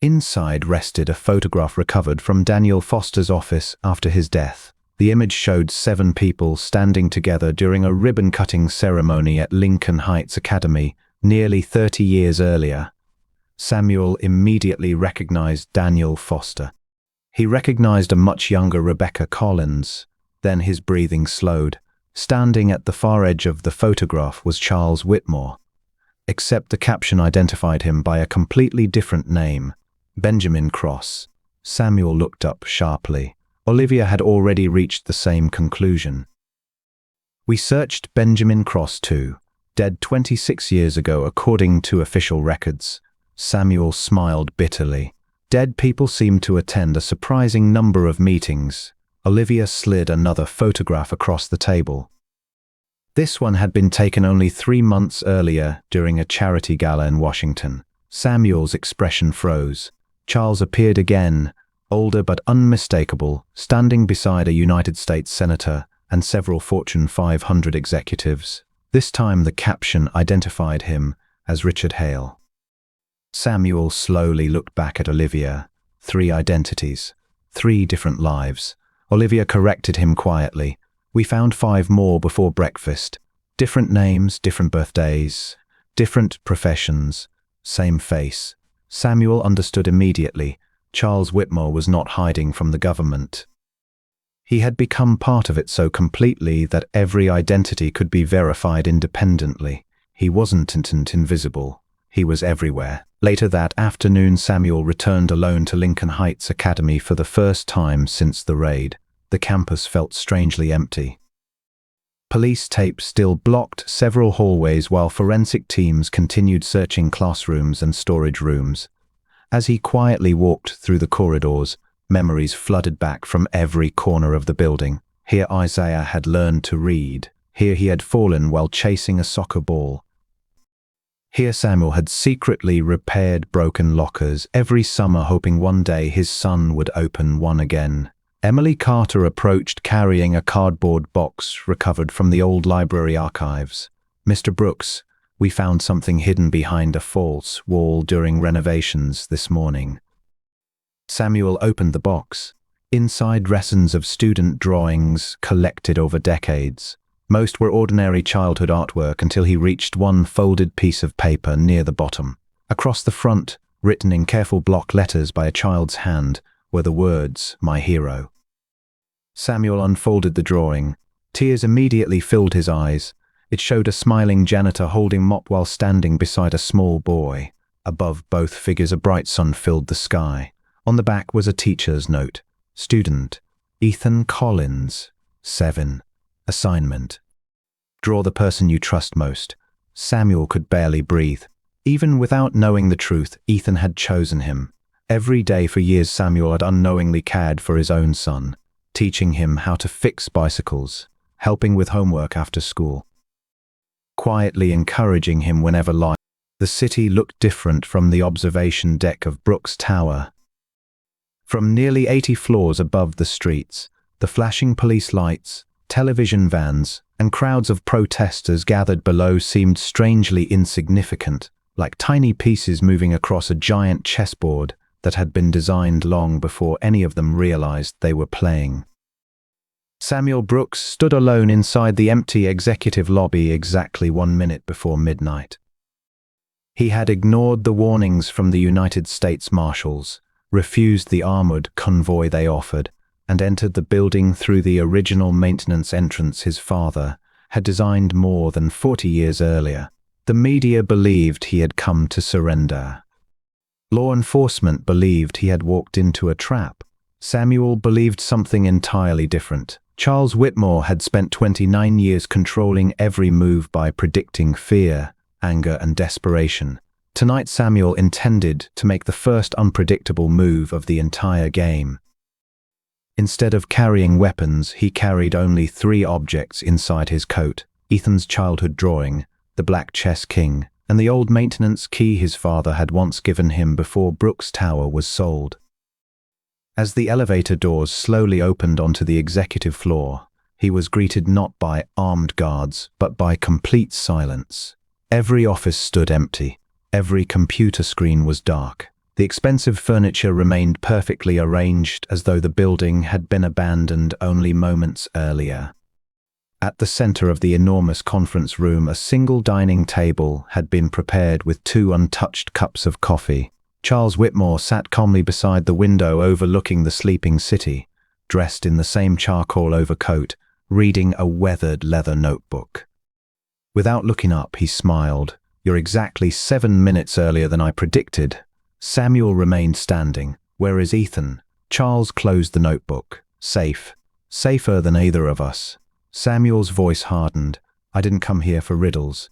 Inside rested a photograph recovered from Daniel Foster's office after his death. The image showed 7 people standing together during a ribbon-cutting ceremony at Lincoln Heights Academy nearly 30 years earlier. Samuel immediately recognized Daniel Foster. He recognized a much younger Rebecca Collins. Then his breathing slowed. Standing at the far edge of the photograph was Charles Whitmore, except the caption identified him by a completely different name, Benjamin Cross. Samuel looked up sharply. Olivia had already reached the same conclusion. "We searched Benjamin Cross too, dead 26 years ago according to official records." Samuel smiled bitterly. "Dead people seem to attend a surprising number of meetings." Olivia slid another photograph across the table. This one had been taken only 3 months earlier during a charity gala in Washington. Samuel's expression froze. Charles appeared again, older but unmistakable, standing beside a United States senator and several Fortune 500 executives. This time the caption identified him as Richard Hale. Samuel slowly looked back at Olivia. 3 identities, 3 different lives. Olivia corrected him quietly. "We found 5 more before breakfast. Different names, different birthdays, different professions, same face." Samuel understood immediately. Charles Whitmore was not hiding from the government. He had become part of it so completely that every identity could be verified independently. He wasn't invisible. He was everywhere. Later that afternoon, Samuel returned alone to Lincoln Heights Academy for the first time since the raid. The campus felt strangely empty. Police tape still blocked several hallways while forensic teams continued searching classrooms and storage rooms. As he quietly walked through the corridors, memories flooded back from every corner of the building. Here Isaiah had learned to read. Here he had fallen while chasing a soccer ball. Here Samuel had secretly repaired broken lockers every summer, hoping one day his son would open one again. Emily Carter approached carrying a cardboard box recovered from the old library archives. "Mr. Brooks, we found something hidden behind a false wall during renovations this morning." Samuel opened the box. Inside, lessons of student drawings collected over decades. Most were ordinary childhood artwork until he reached one folded piece of paper near the bottom. Across the front, written in careful block letters by a child's hand, were the words, "My hero." Samuel unfolded the drawing. Tears immediately filled his eyes. It showed a smiling janitor holding mop while standing beside a small boy. Above both figures, a bright sun filled the sky. On the back was a teacher's note. Student, Ethan Collins, 7. Assignment. Draw the person you trust most. Samuel could barely breathe. Even without knowing the truth, Ethan had chosen him. Every day for years, Samuel had unknowingly cared for his own son, teaching him how to fix bicycles, helping with homework after school, quietly encouraging him whenever life. The city looked different from the observation deck of Brooks Tower. From nearly 80 floors above the streets, the flashing police lights, television vans, and crowds of protesters gathered below seemed strangely insignificant, like tiny pieces moving across a giant chessboard that had been designed long before any of them realized they were playing. Samuel Brooks stood alone inside the empty executive lobby exactly 1 minute before midnight. He had ignored the warnings from the United States Marshals, refused the armored convoy they offered, and entered the building through the original maintenance entrance his father had designed more than 40 years earlier. The media believed he had come to surrender. Law enforcement believed he had walked into a trap. Samuel believed something entirely different. Charles Whitmore had spent 29 years controlling every move by predicting fear, anger, and desperation. Tonight, Samuel intended to make the first unpredictable move of the entire game. Instead of carrying weapons, he carried only 3 objects inside his coat: Ethan's childhood drawing, the black chess king, and the old maintenance key his father had once given him before Brooks Tower was sold. As the elevator doors slowly opened onto the executive floor, he was greeted not by armed guards, but by complete silence. Every office stood empty. Every computer screen was dark. The expensive furniture remained perfectly arranged, as though the building had been abandoned only moments earlier. At the center of the enormous conference room, a single dining table had been prepared with 2 untouched cups of coffee. Charles Whitmore sat calmly beside the window overlooking the sleeping city, dressed in the same charcoal overcoat, reading a weathered leather notebook. Without looking up, he smiled. "You're exactly 7 minutes earlier than I predicted." Samuel remained standing. "Where is Ethan?" Charles closed the notebook. "Safe. Safer than either of us." Samuel's voice hardened. "I didn't come here for riddles."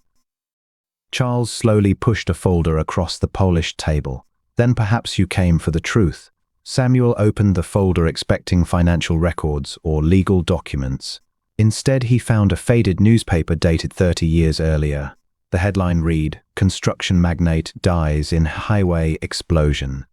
Charles slowly pushed a folder across the polished table. "Then perhaps you came for the truth." Samuel opened the folder expecting financial records or legal documents. Instead, he found a faded newspaper dated 30 years earlier. The headline read, "Construction Magnate Dies in Highway Explosion."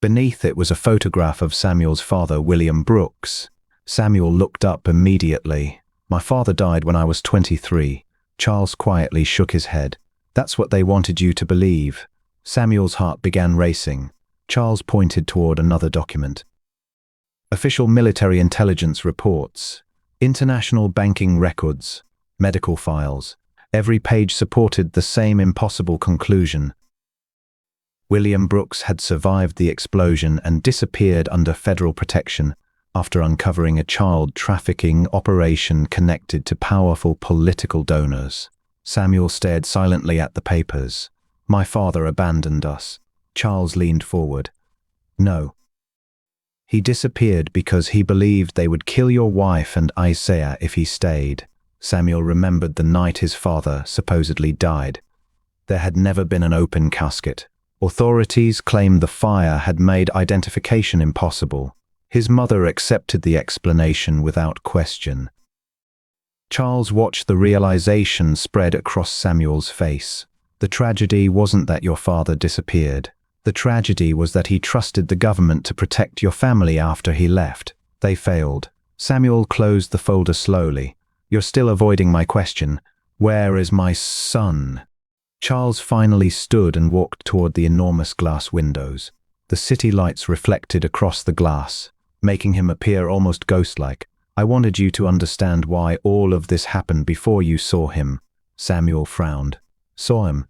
Beneath it was a photograph of Samuel's father, William Brooks. Samuel looked up immediately. "My father died when I was 23. Charles quietly shook his head. "That's what they wanted you to believe." Samuel's heart began racing. Charles pointed toward another document. Official military intelligence reports, international banking records, medical files. Every page supported the same impossible conclusion. William Brooks had survived the explosion and disappeared under federal protection after uncovering a child trafficking operation connected to powerful political donors. Samuel stared silently at the papers. "My father abandoned us." Charles leaned forward. "No. He disappeared because he believed they would kill your wife and Isaiah if he stayed." Samuel remembered the night his father supposedly died. There had never been an open casket. Authorities claimed the fire had made identification impossible. His mother accepted the explanation without question. Charles watched the realization spread across Samuel's face. The tragedy wasn't that your father disappeared. The tragedy was that he trusted the government to protect your family after he left. They failed. Samuel closed the folder slowly. "You're still avoiding my question. Where is my son?" Charles finally stood and walked toward the enormous glass windows. The city lights reflected across the glass, making him appear almost ghost-like. "I wanted you to understand why all of this happened before you saw him." Samuel frowned. "Saw him?"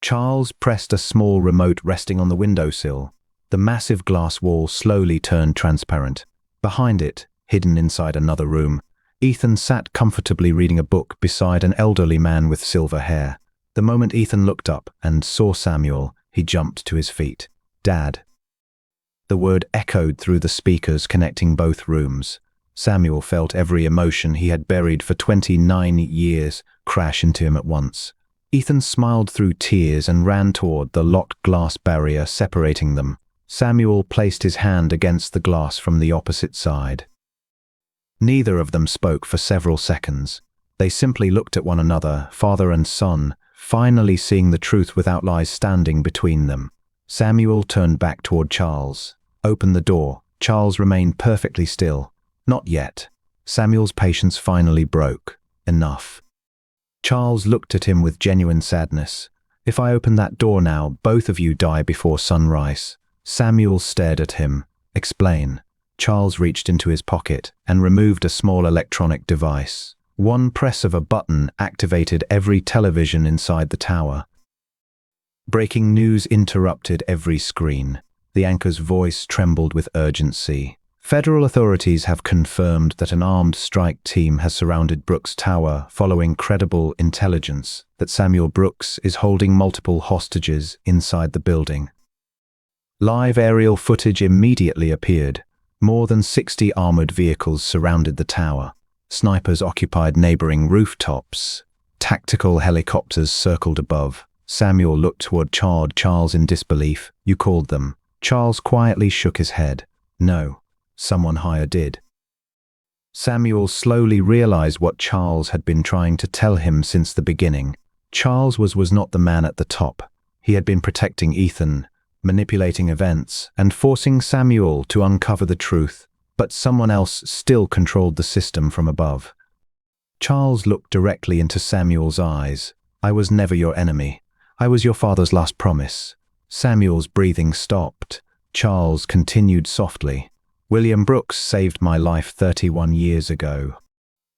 Charles pressed a small remote resting on the windowsill. The massive glass wall slowly turned transparent. Behind it, hidden inside another room, Ethan sat comfortably reading a book beside an elderly man with silver hair. The moment Ethan looked up and saw Samuel, he jumped to his feet. "Dad." The word echoed through the speakers connecting both rooms. Samuel felt every emotion he had buried for 29 years crash into him at once. Ethan smiled through tears and ran toward the locked glass barrier separating them. Samuel placed his hand against the glass from the opposite side. Neither of them spoke for several seconds. They simply looked at one another, father and son, finally seeing the truth without lies standing between them. Samuel turned back toward Charles. "Open the door." Charles remained perfectly still. "Not yet." Samuel's patience finally broke. "Enough." Charles looked at him with genuine sadness. "If I open that door now, both of you die before sunrise." Samuel stared at him. "Explain." Charles reached into his pocket and removed a small electronic device. One press of a button activated every television inside the tower. Breaking news interrupted every screen. The anchor's voice trembled with urgency. "Federal authorities have confirmed that an armed strike team has surrounded Brooks Tower following credible intelligence that Samuel Brooks is holding multiple hostages inside the building." Live aerial footage immediately appeared. More than 60 armored vehicles surrounded the tower. Snipers occupied neighboring rooftops. Tactical helicopters circled above. Samuel looked toward Charles in disbelief. "You called them." Charles quietly shook his head. "No, someone higher did." Samuel slowly realized what Charles had been trying to tell him since the beginning. Charles was not the man at the top. He had been protecting Ethan, manipulating events, and forcing Samuel to uncover the truth. But someone else still controlled the system from above. Charles looked directly into Samuel's eyes. "I was never your enemy. I was your father's last promise." Samuel's breathing stopped. Charles continued softly. "William Brooks saved my life 31 years ago.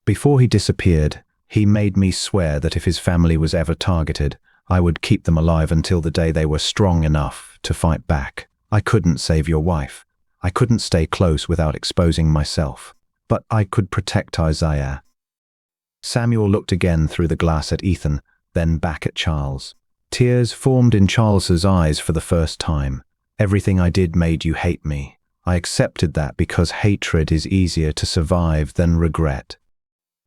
Before he disappeared, he made me swear that if his family was ever targeted, I would keep them alive until the day they were strong enough to fight back. I couldn't save your wife. I couldn't stay close without exposing myself. But I could protect Isaiah." Samuel looked again through the glass at Ethan, then back at Charles. Tears formed in Charles's eyes for the first time. "Everything I did made you hate me. I accepted that because hatred is easier to survive than regret."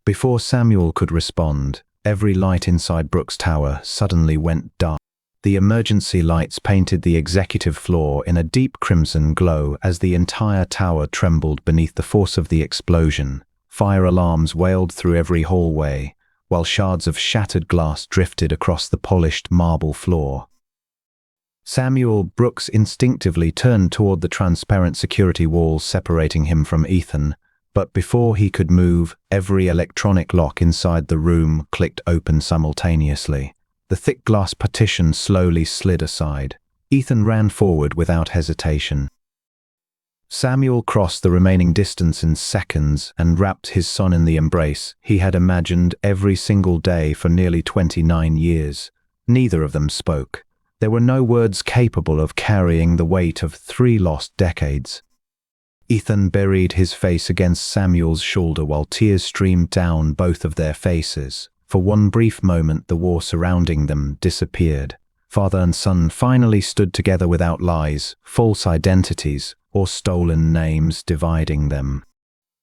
Before Samuel could respond, every light inside Brooks Tower suddenly went dark. The emergency lights painted the executive floor in a deep crimson glow as the entire tower trembled beneath the force of the explosion. Fire alarms wailed through every hallway, while shards of shattered glass drifted across the polished marble floor. Samuel Brooks instinctively turned toward the transparent security walls separating him from Ethan, but before he could move, every electronic lock inside the room clicked open simultaneously. The thick glass partition slowly slid aside. Ethan ran forward without hesitation. Samuel crossed the remaining distance in seconds and wrapped his son in the embrace he had imagined every single day for nearly 29 years. Neither of them spoke. There were no words capable of carrying the weight of 3 lost decades. Ethan buried his face against Samuel's shoulder while tears streamed down both of their faces. For one brief moment, the war surrounding them disappeared. Father and son finally stood together without lies, false identities, or stolen names dividing them.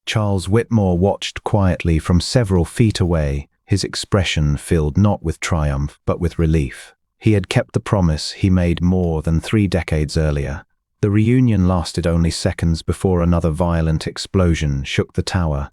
Charles Whitmore watched quietly from several feet away, his expression filled not with triumph but with relief. He had kept the promise he made more than 3 decades earlier. The reunion lasted only seconds before another violent explosion shook the tower.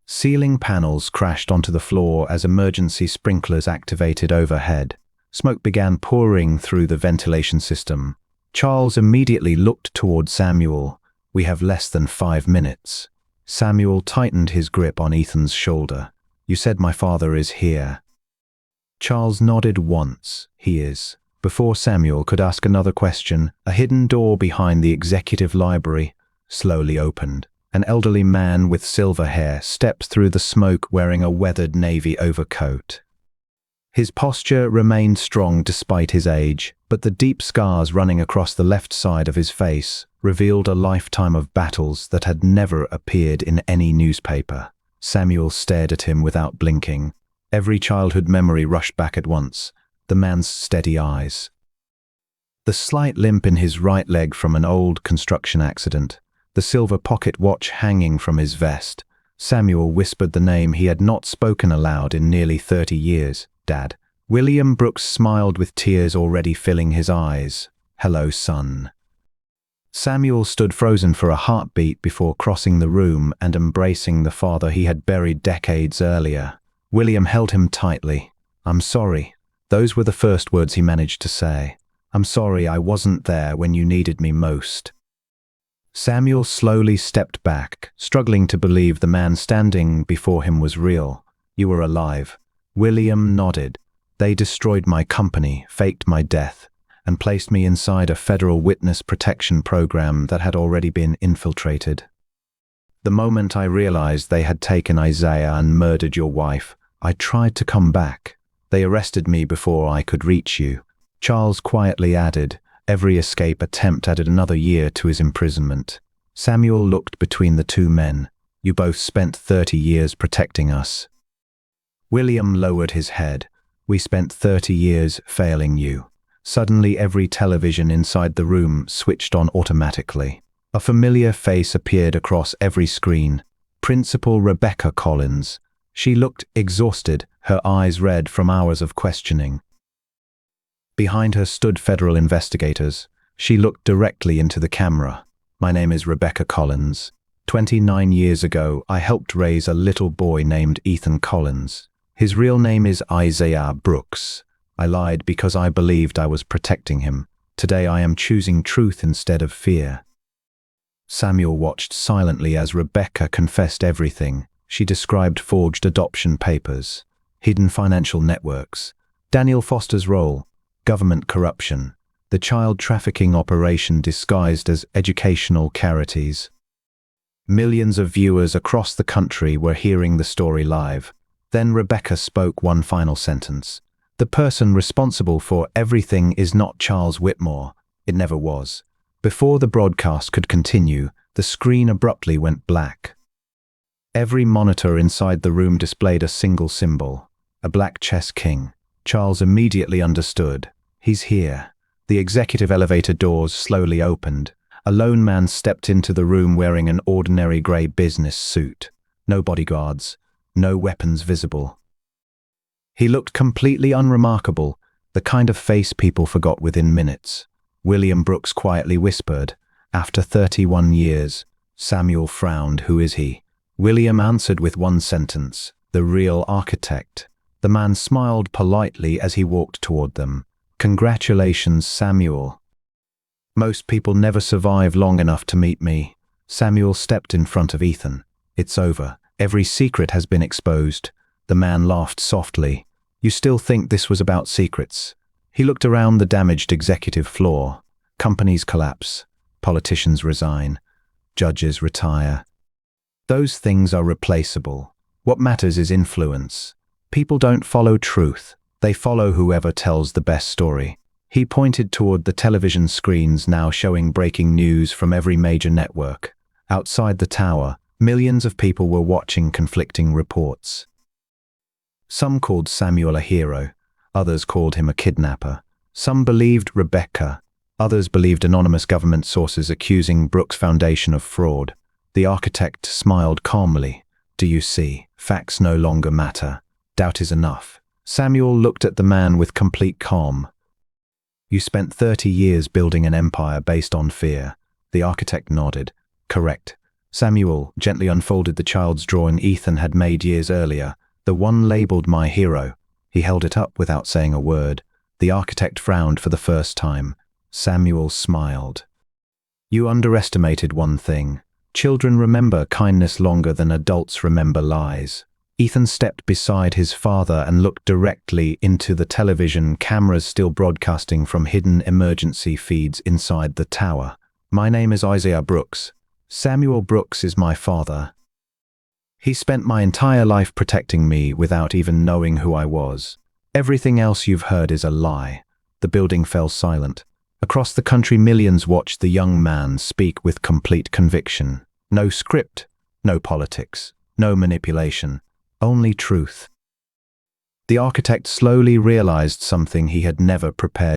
Ceiling panels crashed onto the floor as emergency sprinklers activated overhead. Smoke began pouring through the ventilation system. Charles immediately looked toward Samuel. "We have less than 5 minutes." Samuel tightened his grip on Ethan's shoulder. "You said my father is here." Charles nodded once. "He is." Before Samuel could ask another question, a hidden door behind the executive library slowly opened. An elderly man with silver hair stepped through the smoke wearing a weathered navy overcoat. His posture remained strong despite his age, but the deep scars running across the left side of his face revealed a lifetime of battles that had never appeared in any newspaper. Samuel stared at him without blinking. Every childhood memory rushed back at once. The man's steady eyes. The slight limp in his right leg from an old construction accident. The silver pocket watch hanging from his vest. Samuel whispered the name he had not spoken aloud in nearly 30 years. Dad. William Brooks smiled with tears already filling his eyes. Hello, son. Samuel stood frozen for a heartbeat before crossing the room and embracing the father he had buried decades earlier. William held him tightly. I'm sorry. Those were the first words he managed to say. I'm sorry I wasn't there when you needed me most. Samuel slowly stepped back, struggling to believe the man standing before him was real. You were alive. William nodded. They destroyed my company, faked my death, and placed me inside a federal witness protection program that had already been infiltrated. The moment I realized they had taken Isaiah and murdered your wife, I tried to come back. They arrested me before I could reach you. Charles quietly added. Every escape attempt added another year to his imprisonment. Samuel looked between the two men. You both spent 30 years protecting us. William lowered his head. We spent 30 years failing you. Suddenly every television inside the room switched on automatically. A familiar face appeared across every screen. Principal Rebecca Collins. She looked exhausted, her eyes red from hours of questioning. Behind her stood federal investigators. She looked directly into the camera. My name is Rebecca Collins. 29 years ago, I helped raise a little boy named Ethan Collins. His real name is Isaiah Brooks. I lied because I believed I was protecting him. Today I am choosing truth instead of fear. Samuel watched silently as Rebecca confessed everything. She described forged adoption papers, hidden financial networks, Daniel Foster's role, government corruption, the child trafficking operation disguised as educational charities. Millions of viewers across the country were hearing the story live. Then Rebecca spoke one final sentence. The person responsible for everything is not Charles Whitmore. It never was. Before the broadcast could continue, the screen abruptly went black. Every monitor inside the room displayed a single symbol, a black chess king. Charles immediately understood. He's here. The executive elevator doors slowly opened. A lone man stepped into the room wearing an ordinary grey business suit. No bodyguards, no weapons visible. He looked completely unremarkable, the kind of face people forgot within minutes. William Brooks quietly whispered, after 31 years. Samuel frowned. Who is he? William answered with one sentence, the real architect. The man smiled politely as he walked toward them. Congratulations, Samuel. Most people never survive long enough to meet me. Samuel stepped in front of Ethan. It's over. Every secret has been exposed. The man laughed softly. You still think this was about secrets? He looked around the damaged executive floor. Companies collapse. Politicians resign. Judges retire. Those things are replaceable. What matters is influence. People don't follow truth. They follow whoever tells the best story. He pointed toward the television screens now showing breaking news from every major network. Outside the tower, millions of people were watching conflicting reports. Some called Samuel a hero. Others called him a kidnapper. Some believed Rebecca. Others believed anonymous government sources accusing Brooks Foundation of fraud. The architect smiled calmly. Do you see? Facts no longer matter. Doubt is enough. Samuel looked at the man with complete calm. You spent 30 years building an empire based on fear. The architect nodded. Correct. Samuel gently unfolded the child's drawing Ethan had made years earlier, the one labeled my hero. He held it up without saying a word. The architect frowned for the first time. Samuel smiled. You underestimated one thing. Children remember kindness longer than adults remember lies. Ethan stepped beside his father and looked directly into the television cameras still broadcasting from hidden emergency feeds inside the tower. My name is Isaiah Brooks. Samuel Brooks is my father. He spent my entire life protecting me without even knowing who I was. Everything else you've heard is a lie. The building fell silent. Across the country, millions watched the young man speak with complete conviction. No script, no politics, no manipulation. Only truth. The architect slowly realized something he had never prepared